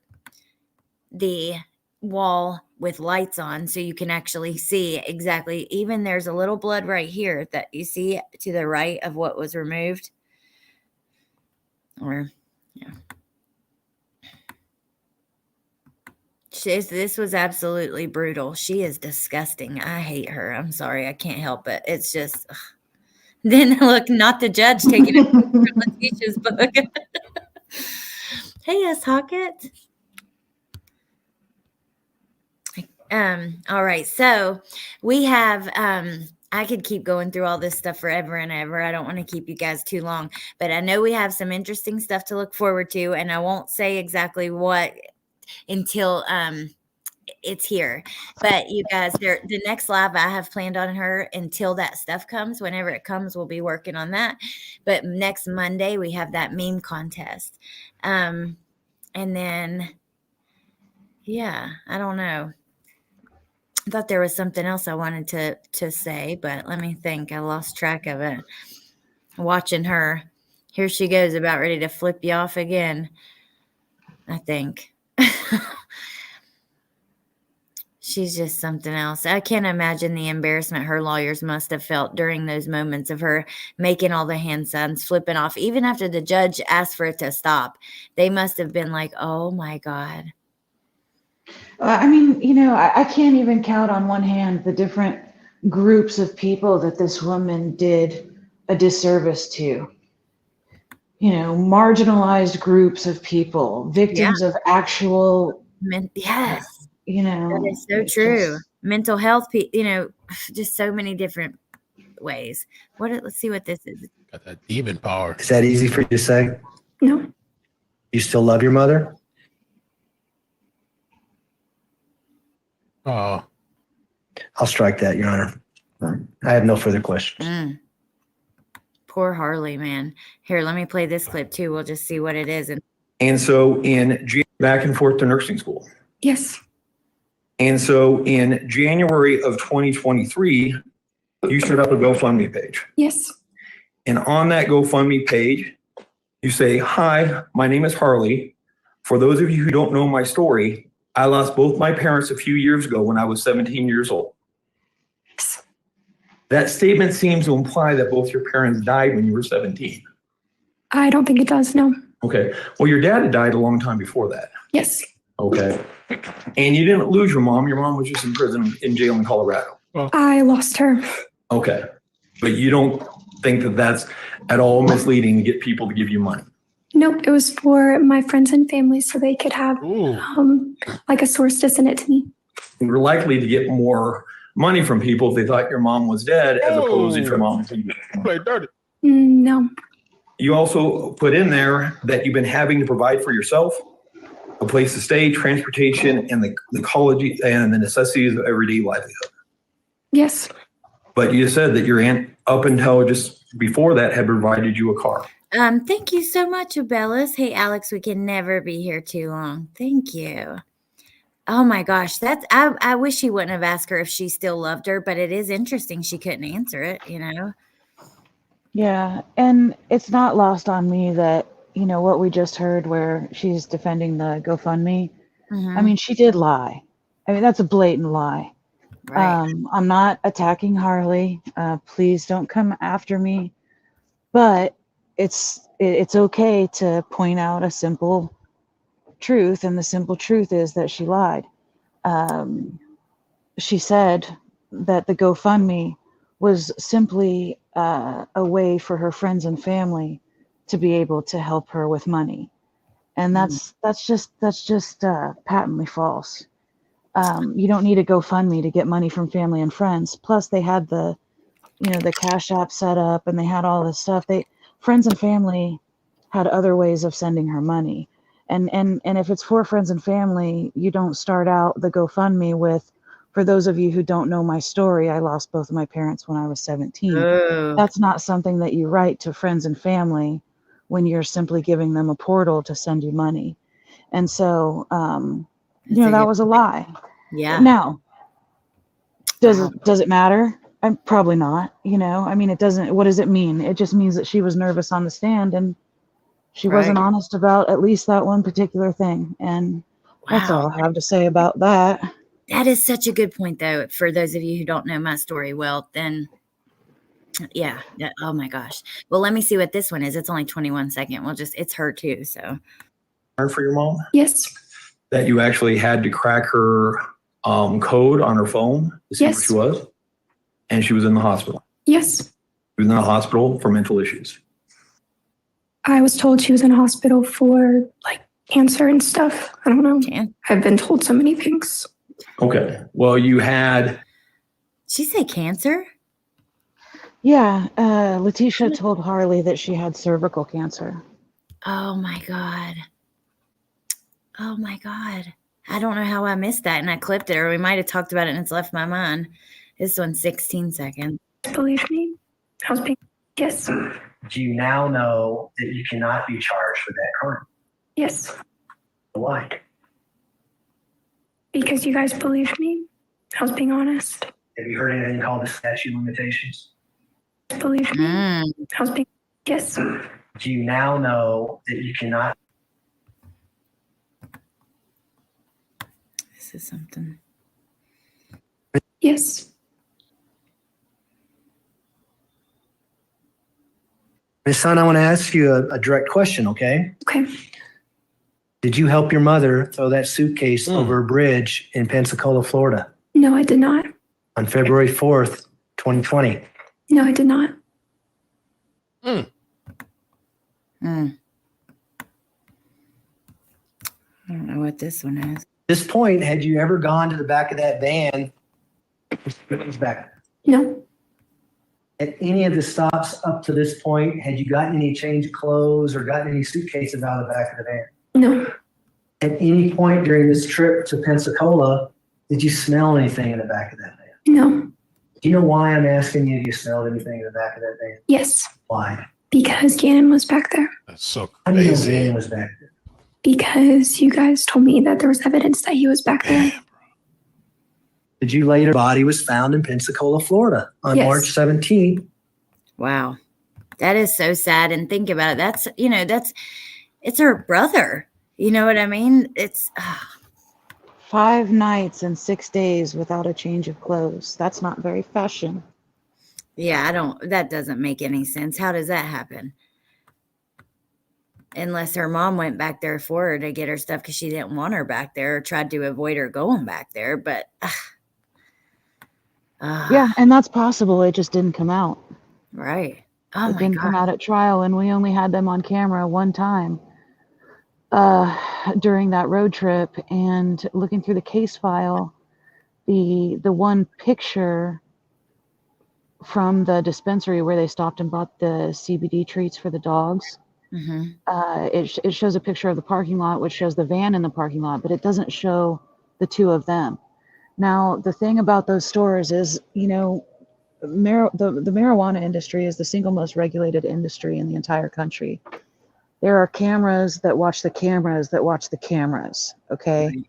S1: the wall with lights on. So you can actually see exactly, even there's a little blood right here that you see to the right of what was removed. Yeah. This was absolutely brutal. She is disgusting. I hate her. I'm sorry. I can't help it. It's just. Ugh. Then look, not the judge taking it from Letecia's book. Hey, S. Hockett. All right. So we have. I could keep going through all this stuff forever and ever. I don't want to keep you guys too long, but I know we have some interesting stuff to look forward to, and I won't say exactly what until it's here. But you guys, the next live I have planned on her until that stuff comes. Whenever it comes, we'll be working on that. But next Monday we have that meme contest. And then yeah, I don't know. I thought there was something else I wanted to say, but let me think. I lost track of it. Watching her. Here she goes, about ready to flip you off again, I think. She's just something else. I can't imagine the embarrassment her lawyers must have felt during those moments of her making all the hand signs, flipping off. Even after the judge asked for it to stop, they must have been like, oh my God.
S2: I mean, I can't even count on one hand the different groups of people that this woman did a disservice to. Marginalized groups of people, victims of actual.
S1: Yes. That is so true. Mental health, just so many different ways. Let's see what this is.
S4: Got that demon power.
S5: Is that easy for you to say?
S3: No.
S5: You still love your mother?
S4: Oh.
S5: I'll strike that, Your Honor. I have no further questions.
S1: Poor Harley, man. Here, let me play this clip too. We'll just see what it is.
S6: And so back and forth to nursing school.
S3: Yes.
S6: And so in January of 2023, you set up a GoFundMe page.
S3: Yes.
S6: And on that GoFundMe page, you say, hi, my name is Harley. For those of you who don't know my story, I lost both my parents a few years ago when I was 17 years old.
S3: Yes.
S6: That statement seems to imply that both your parents died when you were 17.
S3: I don't think it does, no.
S6: Okay. Well, your dad had died a long time before that.
S3: Yes.
S6: Okay. And you didn't lose your mom. Your mom was just in prison, in jail in Colorado.
S3: I lost her.
S6: Okay. But you don't think that that's at all misleading to get people to give you money?
S3: Nope, it was for my friends and family so they could have like a source to send it to me.
S6: You were likely to get more money from people if they thought your mom was dead as opposed to your mom.
S4: Play dirty.
S3: No.
S6: You also put in there that you've been having to provide for yourself a place to stay, transportation, and the college and the necessities of everyday livelihood.
S3: Yes.
S6: But you said that your aunt, up until just before that, had provided you a car.
S1: Thank you so much, Abellis. Hey, Alex, we can never be here too long. Thank you. Oh my gosh, I wish he wouldn't have asked her if she still loved her, but it is interesting she couldn't answer it,
S2: Yeah, and it's not lost on me that, what we just heard where she's defending the GoFundMe.
S1: Mm-hmm.
S2: I mean, she did lie. I mean, that's a blatant lie.
S1: Right.
S2: I'm not attacking Harley. Please don't come after me. But it's okay to point out a simple truth, and the simple truth is that she lied. She said that the GoFundMe was simply a way for her friends and family to be able to help her with money, and that's just patently false. You don't need a GoFundMe to get money from family and friends. Plus, they had the Cash App set up, and they had all this stuff. Friends and family had other ways of sending her money, and if it's for friends and family, you don't start out the GoFundMe with, for those of you who don't know my story, I lost both of my parents when I was 17.
S1: Oh,
S2: That's not something that you write to friends and family when you're simply giving them a portal to send you money. And so,
S1: that's a
S2: that
S1: good
S2: was a
S1: point.
S2: lie.
S1: Yeah.
S2: Now,
S1: Wow.
S2: does it matter? I'm probably not. I mean, it doesn't. What does it mean? It just means that she was nervous on the stand, and she wasn't
S1: Right.
S2: honest about at least that one particular thing. And that's
S1: Wow.
S2: all I have to say about that.
S1: That is such a good point, though. For those of you who don't know my story well, then yeah. Oh my gosh. Well, let me see what this one is. It's only 21 second. It's her too. So
S6: For your mom?
S3: Yes.
S6: That you actually had to crack her code on her phone to see where
S3: Yes.
S6: she was? And she was in the hospital.
S3: Yes.
S6: She was in the hospital for mental issues.
S3: I was told she was in a hospital for like cancer and stuff. I don't know.
S1: can
S3: I've been told so many things.
S6: Okay. Well, you had,
S1: she say cancer?
S2: Yeah, Letecia told Harley that she had cervical cancer.
S1: Oh my God. Oh my God. I don't know how I missed that, and I clipped it, or we might have talked about it and it's left my mind. This one's 16 seconds.
S3: Believe me. I was being, yes.
S5: Do you now know that you cannot be charged with that crime?
S3: Yes.
S5: Why?
S3: Because you guys believed me. I was being honest.
S5: Have you heard anything called the statute of limitations?
S3: Believe me.
S1: Mm.
S3: I was being, yes.
S5: Do you now know that you cannot?
S1: This is something.
S3: Yes.
S5: Miss Son, I want to ask you a direct question, okay?
S3: Okay.
S5: Did you help your mother throw that suitcase over a bridge in Pensacola, Florida
S3: No, I did not.
S5: on February 4th, 2020?
S3: No, I did not.
S1: Mm. I don't know what this one is.
S5: At this point, had you ever gone to the back of that van? Back
S3: No.
S5: at any of the stops up to this point, had you gotten any change of clothes or gotten any suitcases out of the back of the van?
S3: No.
S5: At any point during this trip to Pensacola, did you smell anything in the back of that van?
S3: No.
S5: Do you know why I'm asking you if you smelled anything in the back of that van?
S3: Yes.
S5: Why?
S3: Because Gannon was back there.
S4: That's so
S5: How do you know
S4: crazy.
S5: Gannon was back there?
S3: Because you guys told me that there was evidence that he was back there.
S5: Did you later? Body was found in Pensacola, Florida on
S3: Yes.
S5: March 17th.
S1: Wow. That is so sad. And think about it. It's her brother. You know what I mean? It's
S2: 5 nights and 6 days without a change of clothes. That's not very fashion.
S1: yeah, that doesn't make any sense. How does that happen? Unless her mom went back there for her to get her stuff because she didn't want her back there, or tried to avoid her going back there. But
S2: Yeah, and that's possible. It just didn't come out.
S1: right. Oh
S2: It
S1: my
S2: didn't come
S1: God.
S2: out at trial, and we only had them on camera one time during that road trip. And looking through the case file, the one picture from the dispensary where they stopped and bought the CBD treats for the dogs,
S1: Mm-hmm.
S2: it shows a picture of the parking lot, which shows the van in the parking lot, but it doesn't show the two of them. Now, the thing about those stores is, the marijuana industry is the single most regulated industry in the entire country. There are cameras that watch the cameras that watch the cameras, okay?
S1: Right.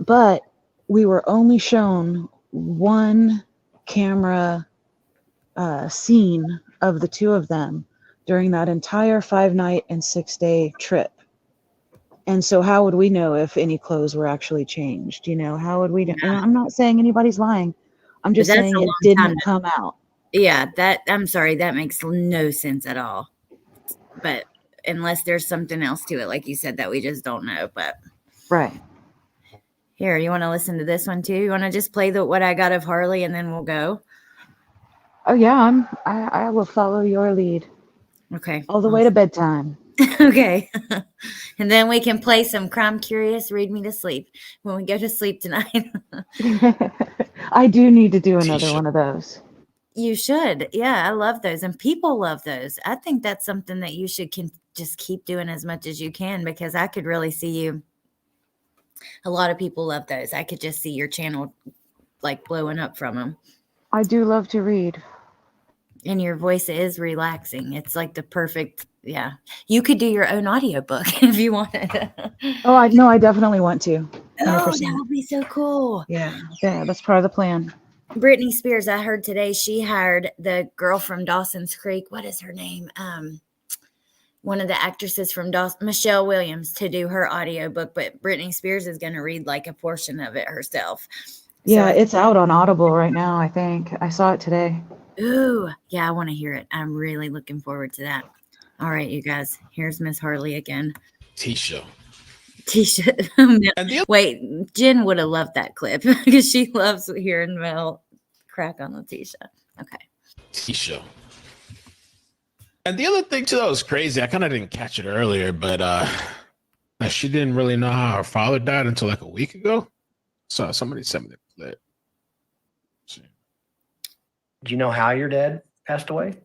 S2: But we were only shown one camera scene of the two of them during that entire 5-night and 6-day trip. And so how would we know if any clothes were actually changed? You know, how would we know? And I'm not saying anybody's lying. I'm just
S1: that's
S2: saying
S1: a
S2: it
S1: long
S2: didn't
S1: time.
S2: come out.
S1: Yeah, I'm sorry, that makes no sense at all. But unless there's something else to it, like you said, that we just don't know. But
S2: Right.
S1: here, you want to listen to this one too? You want to just play what I got of Harley and then we'll go?
S2: Oh yeah, I will follow your lead
S1: Okay.
S2: all the way to bedtime.
S1: Okay. And then we can play some Crime Curious, Read Me to Sleep when we go to sleep tonight.
S2: I do need to do another
S4: T-shirt.
S2: one of those.
S1: You should. Yeah, I love those. And people love those. I think that's something that you should just keep doing as much as you can, because I could really see you. A lot of people love those. I could just see your channel like blowing up from them.
S2: I do love to read.
S1: And your voice is relaxing. It's like the perfect, yeah. You could do your own audiobook if you wanted.
S2: Oh, I definitely want to. 100%.
S1: Oh, that would be so cool.
S2: Yeah, that's part of the plan.
S1: Britney Spears, I heard today, she hired the girl from Dawson's Creek. What is her name? One of the actresses from Dawson, Michelle Williams, to do her audiobook, but Britney Spears is going to read like a portion of it herself.
S2: Yeah,
S1: So
S2: it's out on Audible right now, I think. I saw it today.
S1: ooh, yeah, I want to hear it. I'm really looking forward to that. All right, you guys, here's Miss Harley again.
S4: T-shirt.
S1: T-shirt.
S4: And the
S1: Wait, Jen would have loved that clip because she loves hearing Mel crack on Letecia. Okay.
S4: T-shirt. And the other thing too that was crazy, I kind of didn't catch it earlier, but she didn't really know how her father died until like a week ago. So somebody sent me the clip.
S5: Do you know how your dad passed away?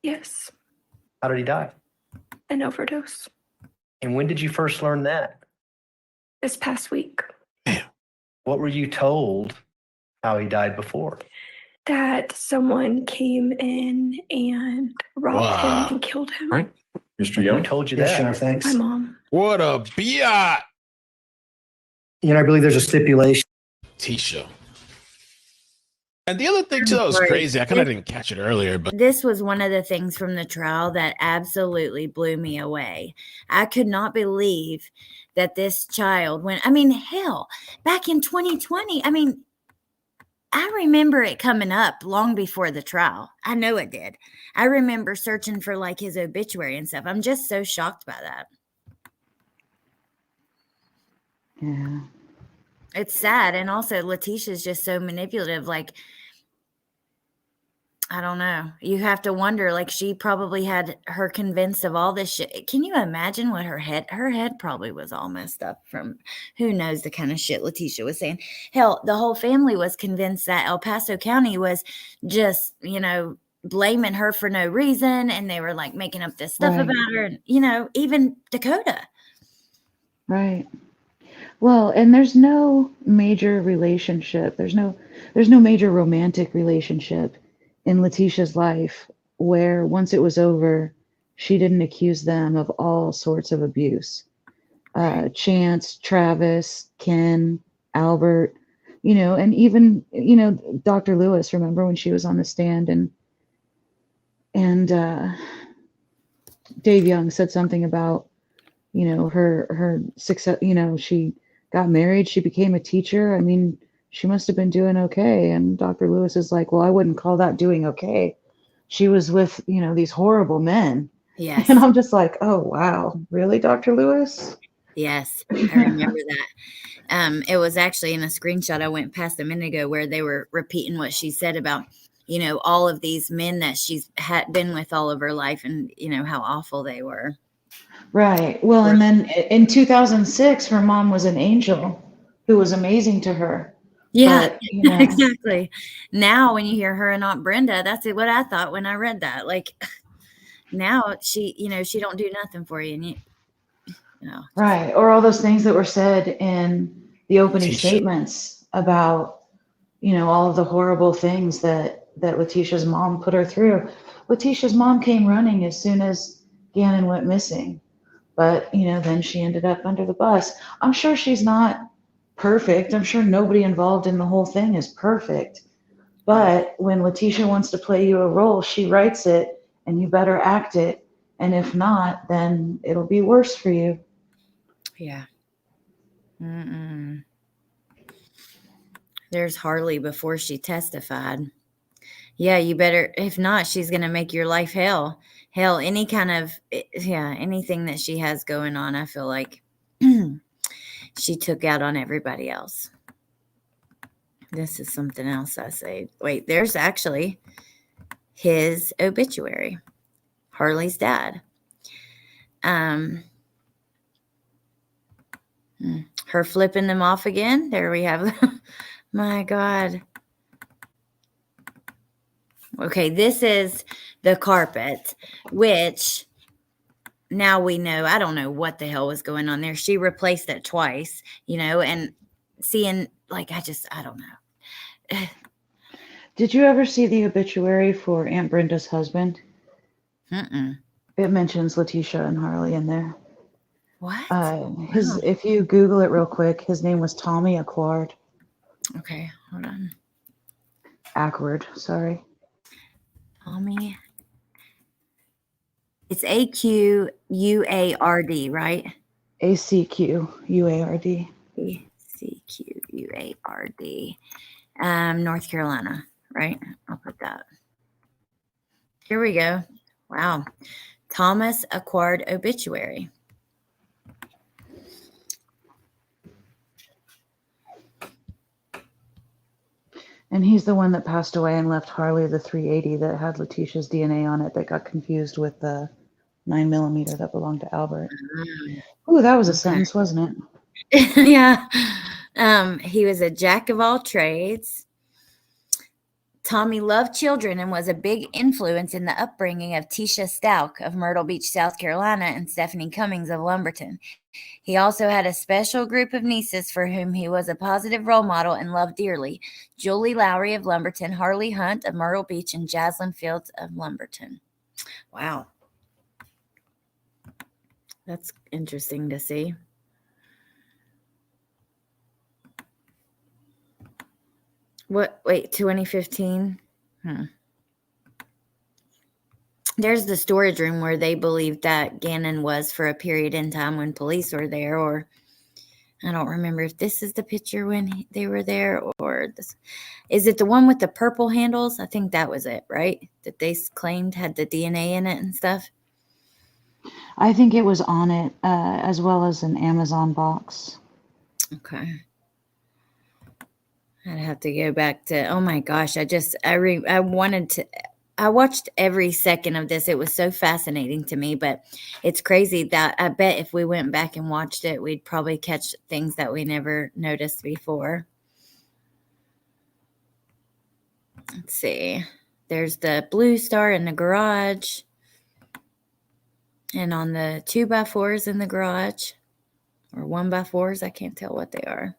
S3: Yes,
S5: How did he die?
S3: an overdose
S5: And when did you first learn that?
S3: this past week.
S5: What were you told how he died before?
S3: That someone came in and robbed
S4: Wow.
S3: him and killed him.
S6: Right. Mr.
S5: Who
S6: Young?
S5: told you
S7: Yes,
S5: that?
S7: Sheriff, thanks.
S3: My mom.
S4: What a biatch.
S7: You know, I believe there's a stipulation.
S4: T-shirt. And the other thing too that was
S1: Right.
S4: crazy, I kind of didn't catch it earlier, but
S1: This was one of the things from the trial that absolutely blew me away. I could not believe that this child hell, back in 2020, I remember it coming up long before the trial. I know it did. I remember searching for like his obituary and stuff. I'm just so shocked by that.
S2: Yeah.
S1: It's sad. And also Leticia's just so manipulative. Like, I don't know. You have to wonder, like, she probably had her convinced of all this shit. Can you imagine what her head probably was all messed up from who knows the kind of shit Letecia was saying. Hell, the whole family was convinced that El Paso County was just, blaming her for no reason. And they were like making up this stuff
S2: Right.
S1: about her. And, even Dakota.
S2: Right. Well, and there's no major relationship. There's no major romantic relationship in Leticia's life where once it was over, she didn't accuse them of all sorts of abuse. Chance, Travis, Ken, Albert, and even, Dr. Lewis, remember when she was on the stand and Dave Young said something about, her success, she got married, she became a teacher. I mean, she must have been doing okay. And Dr. Lewis is like, well, I wouldn't call that doing okay. She was with, these horrible men.
S1: Yes.
S2: And I'm just like, oh, wow. Really, Dr. Lewis?
S1: Yes, I remember that. It was actually in a screenshot I went past a minute ago where they were repeating what she said about, all of these men that she's had been with all of her life and, how awful they were.
S2: Right. Well, and then in 2006, her mom was an angel who was amazing to her.
S1: Yeah,
S2: But,
S1: exactly. Now, when you hear her and Aunt Brenda, that's what I thought when I read that. Like, now she don't do nothing for you. And
S2: right. Or all those things that were said in the opening
S4: T-shirt.
S2: statements about, all of the horrible things that Leticia's mom put her through. Leticia's mom came running as soon as Gannon went missing. But, then she ended up under the bus. I'm sure she's not perfect. I'm sure nobody involved in the whole thing is perfect. But when Letecia wants to play you a role, she writes it and you better act it. And if not, then it'll be worse for you.
S1: Yeah. Mm-mm. There's Harley before she testified. Yeah, you better. If not, she's going to make your life hell. Hell, any kind of, anything that she has going on, I feel like she took out on everybody else. This is something else I say. Wait, there's actually his obituary. Harley's dad. Her flipping them off again. There we have. My God. Okay, this is the carpet, which now we know. I don't know what the hell was going on there. She replaced it twice, and seeing, like, I don't know.
S2: Did you ever see the obituary for Aunt Brenda's husband?
S1: Mm-mm.
S2: It mentions Letecia and Harley in there.
S1: What?
S2: If you Google it real quick, his name was Tommy Acquard.
S1: Okay, hold on.
S2: Acquard, sorry.
S1: Tommy. It's AQUARD, right?
S2: ACQUARD.
S1: ACQUARD. North Carolina, right? I'll put that. Here we go. Wow. Thomas Acquard obituary.
S2: And he's the one that passed away and left Harley the 380 that had Leticia's DNA on it that got confused with the 9mm that belonged to Albert. Ooh, that was a sentence, wasn't
S1: it? Yeah. He was a jack of all trades. Tommy loved children and was a big influence in the upbringing of Tisha Stauch of Myrtle Beach, South Carolina, and Stephanie Cummings of Lumberton. He also had a special group of nieces for whom he was a positive role model and loved dearly. Julie Lowry of Lumberton, Harley Hunt of Myrtle Beach, and Jaslyn Fields of Lumberton. Wow. That's interesting to see. Wait, 2015? There's the storage room where they believed that Gannon was for a period in time when police were there, or I don't remember if this is the picture when they were there, or this. Is it the one with the purple handles? I think that was it, right? That they claimed had the DNA in it and stuff.
S2: I think it was on it, as well as an Amazon box.
S1: Okay. I'd have to go back to, oh my gosh, I watched every second of this. It was so fascinating to me, but it's crazy that I bet if we went back and watched it, we'd probably catch things that we never noticed before. Let's see. There's the blue star in the garage and on the 2x4s in the garage, or 1x4s. I can't tell what they are.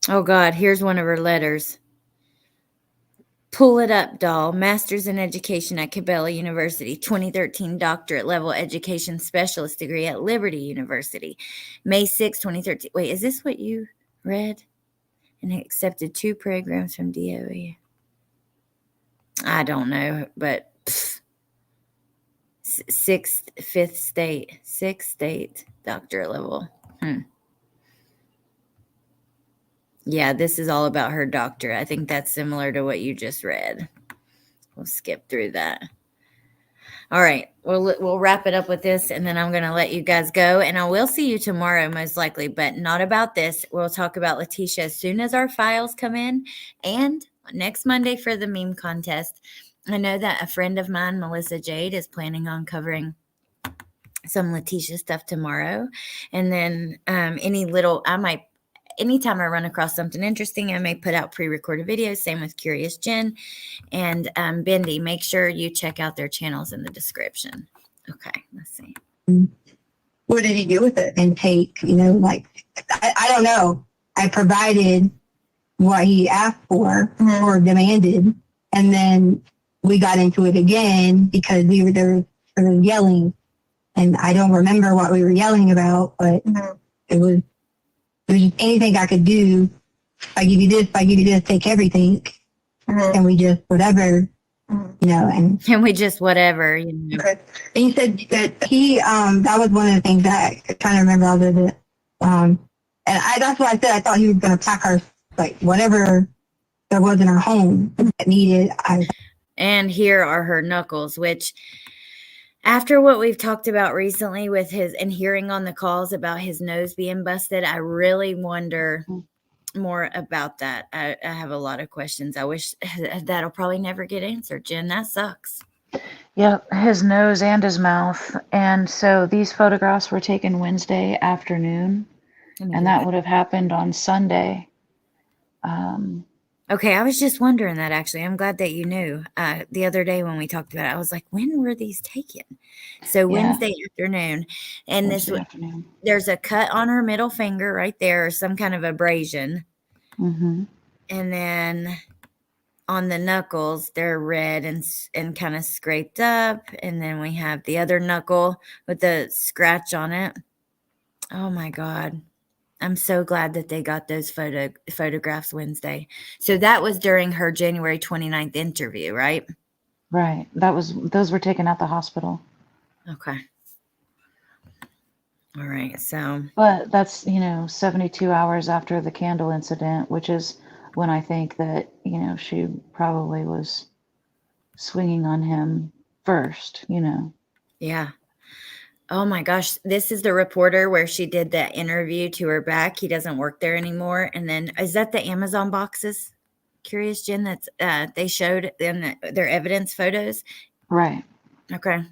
S1: Oh God, here's one of her letters. Pull it up, doll. Master's in Education at Cabela University. 2013 doctorate level education specialist degree at Liberty University. May 6, 2013. Wait, is this what you read? And accepted 2 programs from DOE. I don't know, but sixth state doctorate level. Yeah, this is all about her doctorate. I think that's similar to what you just read. We'll skip through that. All right, we'll wrap it up with this, and then I'm going to let you guys go. And I will see you tomorrow, most likely, but not about this. We'll talk about Letecia as soon as our files come in, and next Monday for the meme contest. I know that a friend of mine, Melissa Jade, is planning on covering some Letecia stuff tomorrow. And then anytime I run across something interesting, I may put out pre-recorded videos. Same with Curious Jen and Bendy. Make sure you check out their channels in the description. Okay, let's see.
S8: What did he do with it and take? I don't know. I provided what he asked for or demanded, and then we got into it again because we were there sort of yelling, and I don't remember what we were yelling about, but it was anything I could do. I give you this, take everything. And we just, whatever. you know, and
S1: Can we just whatever, you know?
S8: okay. And you said that he, that was one of the things that I'm trying to remember all of it. That's what I said. I thought he was going to pack our, like, whatever there was in our home that needed.
S1: And here are her knuckles, which after what we've talked about recently with his and hearing on the calls about his nose being busted, I really wonder more about that. I have a lot of questions. I wish that'll probably never get answered, Jen. That sucks.
S2: Yep, his nose and his mouth. And so these photographs were taken Wednesday afternoon, and that would have happened on Sunday.
S1: Okay, I was just wondering that actually. I'm glad that you knew. The other day when we talked about it, I was like, when were these taken? So Wednesday afternoon. And
S2: Wednesday afternoon.
S1: There's a cut on her middle finger right there, or some kind of abrasion.
S2: Mm-hmm.
S1: And then on the knuckles, they're red and kind of scraped up. And then we have the other knuckle with the scratch on it. Oh my God. I'm so glad that they got those photographs Wednesday. So that was during her January 29th interview, right?
S2: Right. Those were taken at the hospital.
S1: Okay. All right. So,
S2: but that's, 72 hours after the candle incident, which is when I think that, she probably was swinging on him first,
S1: Yeah. Oh my gosh. This is the reporter where she did that interview to her back. He doesn't work there anymore. And then is that the Amazon boxes? Curious, Jen, that's they showed in their evidence photos.
S2: Right.
S1: Okay.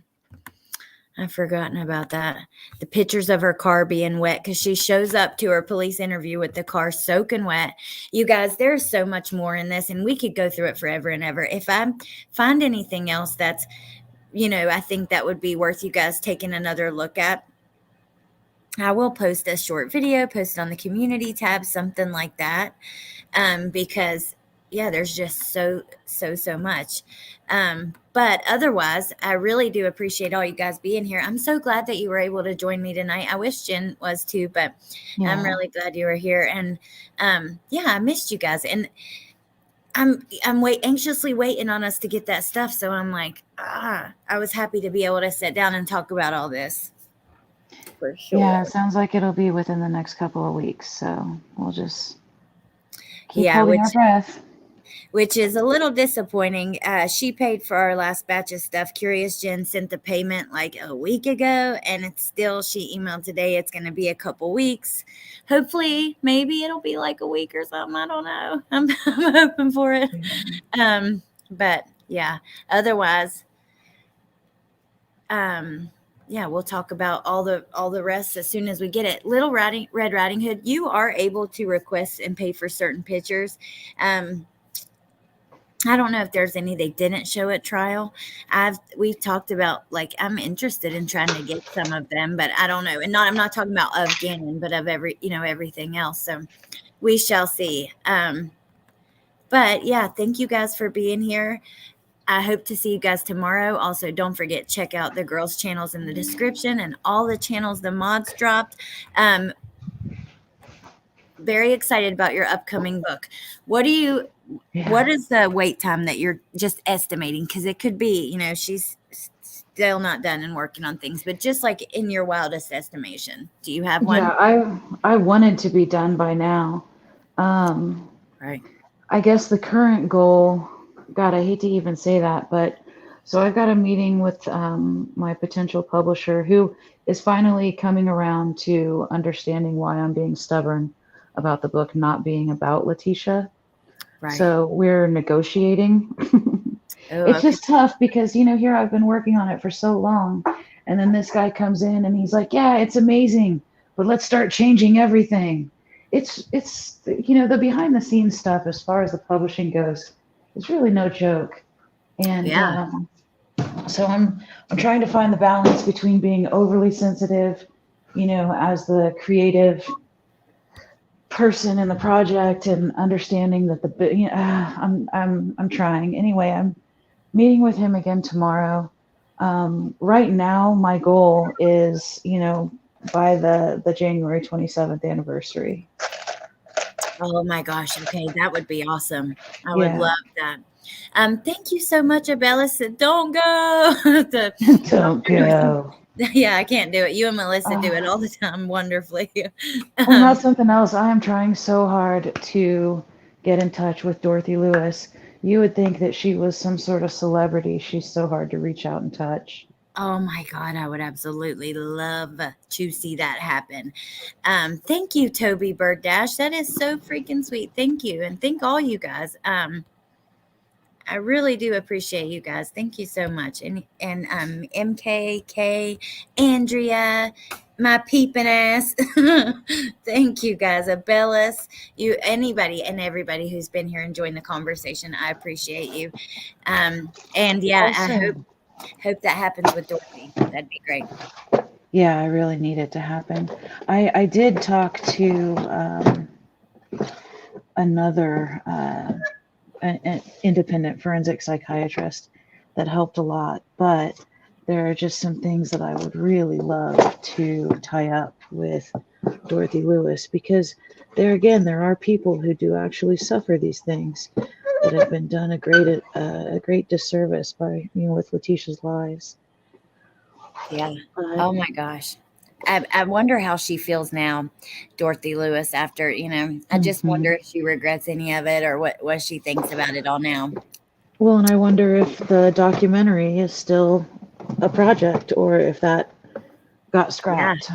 S1: I've forgotten about that. The pictures of her car being wet because she shows up to her police interview with the car soaking wet. You guys, there's so much more in this, and we could go through it forever and ever. If I find anything else that's, I think that would be worth you guys taking another look at, I will post a short video, post it on the community tab, something like that. Because yeah, there's just so much. But otherwise, I really do appreciate all you guys being here. I'm so glad that you were able to join me tonight. I wish Jen was too, but yeah. I'm really glad you were here. And yeah, I missed you guys. And I'm anxiously waiting on us to get that stuff. So I'm like, I was happy to be able to sit down and talk about all this. For sure.
S2: Yeah, it sounds like it'll be within the next couple of weeks. So we'll just keep holding our breath.
S1: Which is a little disappointing. She paid for our last batch of stuff. Curious Jen sent the payment like a week ago, and it's still, she emailed today, it's going to be a couple weeks. Hopefully, maybe it'll be like a week or something. I don't know. I'm hoping for it. But yeah, otherwise, yeah, we'll talk about all the rest as soon as we get it. Little Red Riding Hood, you are able to request and pay for certain pictures. I don't know if there's any they didn't show at trial. We've talked about, like, I'm interested in trying to get some of them, but I don't know. And I'm not talking about of Gannon, but of everything else. So we shall see. But yeah, thank you guys for being here. I hope to see you guys tomorrow. Also, don't forget, check out the girls' channels in the description and all the channels the mods dropped. Very excited about your upcoming book. What is the wait time that you're just estimating? Because it could be, she's still not done and working on things, but just like in your wildest estimation, do you have one?
S2: Yeah, I wanted to be done by now.
S1: Right.
S2: I guess the current goal, God, I hate to even say that, but so I've got a meeting with my potential publisher who is finally coming around to understanding why I'm being stubborn about the book not being about Letecia. Right. So we're negotiating. It's just tough because, here I've been working on it for so long. And then this guy comes in and he's like, yeah, it's amazing, but let's start changing everything. It's the behind the scenes stuff as far as the publishing goes, it's really no joke. And yeah. So I'm trying to find the balance between being overly sensitive, as the creative person in the project and understanding that I'm trying. Anyway, I'm meeting with him again tomorrow. Right now, my goal is, by the January 27th anniversary.
S1: Oh my gosh. Okay. That would be awesome. I would
S2: Yeah.
S1: love that. Thank you so much, Abella. Said, don't go.
S2: Don't go.
S1: Yeah, I can't do it. You and Melissa do it all the time wonderfully.
S2: And that's something else. I am trying so hard to get in touch with Dorothy Lewis. You would think that she was some sort of celebrity. She's so hard to reach out and touch.
S1: Oh my God, I would absolutely love to see that happen. Thank you, Toby Bird Dash. That is so freaking sweet. Thank you. And thank all you guys. I really do appreciate you guys. Thank you so much. And MKK, Andrea, my peeping ass. Thank you guys. Abellis, you, anybody and everybody who's been here and joined the conversation. I appreciate you. And yeah, I hope that happens with Dorothy. That'd be great.
S2: Yeah, I really need it to happen. I did talk to another an independent forensic psychiatrist that helped a lot, but there are just some things that I would really love to tie up with Dorothy Lewis, because there again, there are people who do actually suffer these things that have been done a great disservice by, with Letecia's lives.
S1: Yeah. Oh my gosh. I wonder how she feels now, Dorothy Lewis, after, I just wonder if she regrets any of it or what she thinks about it all now.
S2: Well, and I wonder if the documentary is still a project or if that got scrapped.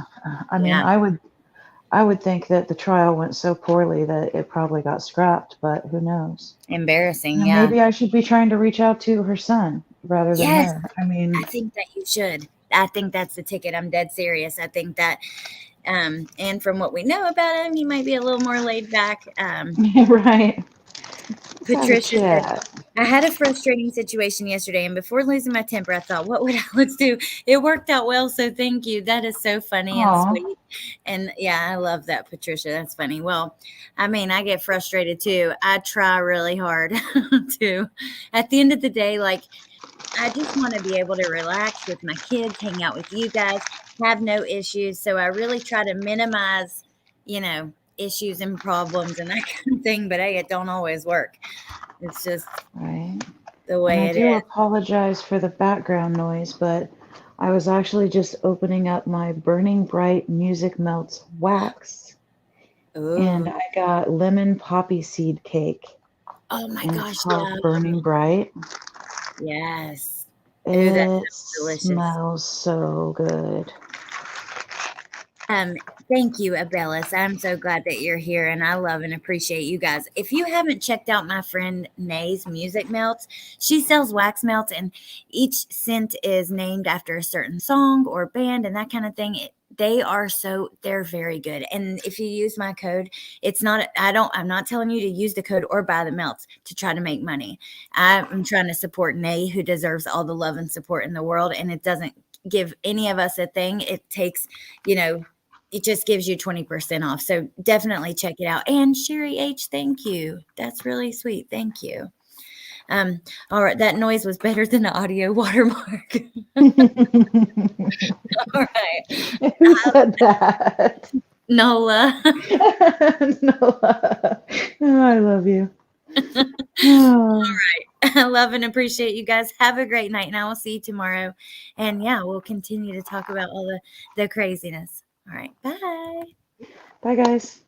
S2: I mean, I would think that the trial went so poorly that it probably got scrapped, but who knows?
S1: Embarrassing.
S2: And
S1: Yeah.
S2: maybe I should be trying to reach out to her son rather than
S1: Yes.
S2: her. I mean,
S1: I think that you should. I think that's the ticket. I'm dead serious. I think that, and from what we know about him, he might be a little more laid back.
S2: right.
S1: Patricia said, I had a frustrating situation yesterday, and before losing my temper, I thought, what would Alex do? It worked out well, so thank you. That is so funny and sweet. And yeah, I love that, Patricia. That's funny. Well, I mean, I get frustrated too. I try really hard to. At the end of the day, like, I just want to be able to relax with my kids, hang out with you guys, have no issues. So I really try to minimize, issues and problems and that kind of thing. But hey, it don't always work. It's just the way it is.
S2: I do apologize for the background noise, but I was actually just opening up my Burning Bright Music Melts wax.
S1: Ooh.
S2: And I got lemon poppy seed cake.
S1: Oh my
S2: and
S1: gosh,
S2: it's called Burning Bright.
S1: Yes.
S2: It smells so good.
S1: Thank you, Abellis. I'm so glad that you're here, and I love and appreciate you guys. If you haven't checked out my friend Nay's Music Melts, she sells wax melts, and each scent is named after a certain song or band and that kind of thing. They're very good. And if you use my code, I'm not telling you to use the code or buy the melts to try to make money. I'm trying to support Nay, who deserves all the love and support in the world. And it doesn't give any of us a thing. It takes, it just gives you 20% off. So definitely check it out. And Sherry H, thank you. That's really sweet. Thank you. All right. That noise was better than the audio watermark. All right.
S2: Who said that?
S1: Nola.
S2: Nola. Oh, I love you.
S1: All right. I love and appreciate you guys. Have a great night, and I will see you tomorrow. And yeah, we'll continue to talk about all the craziness. All right. Bye.
S2: Bye, guys.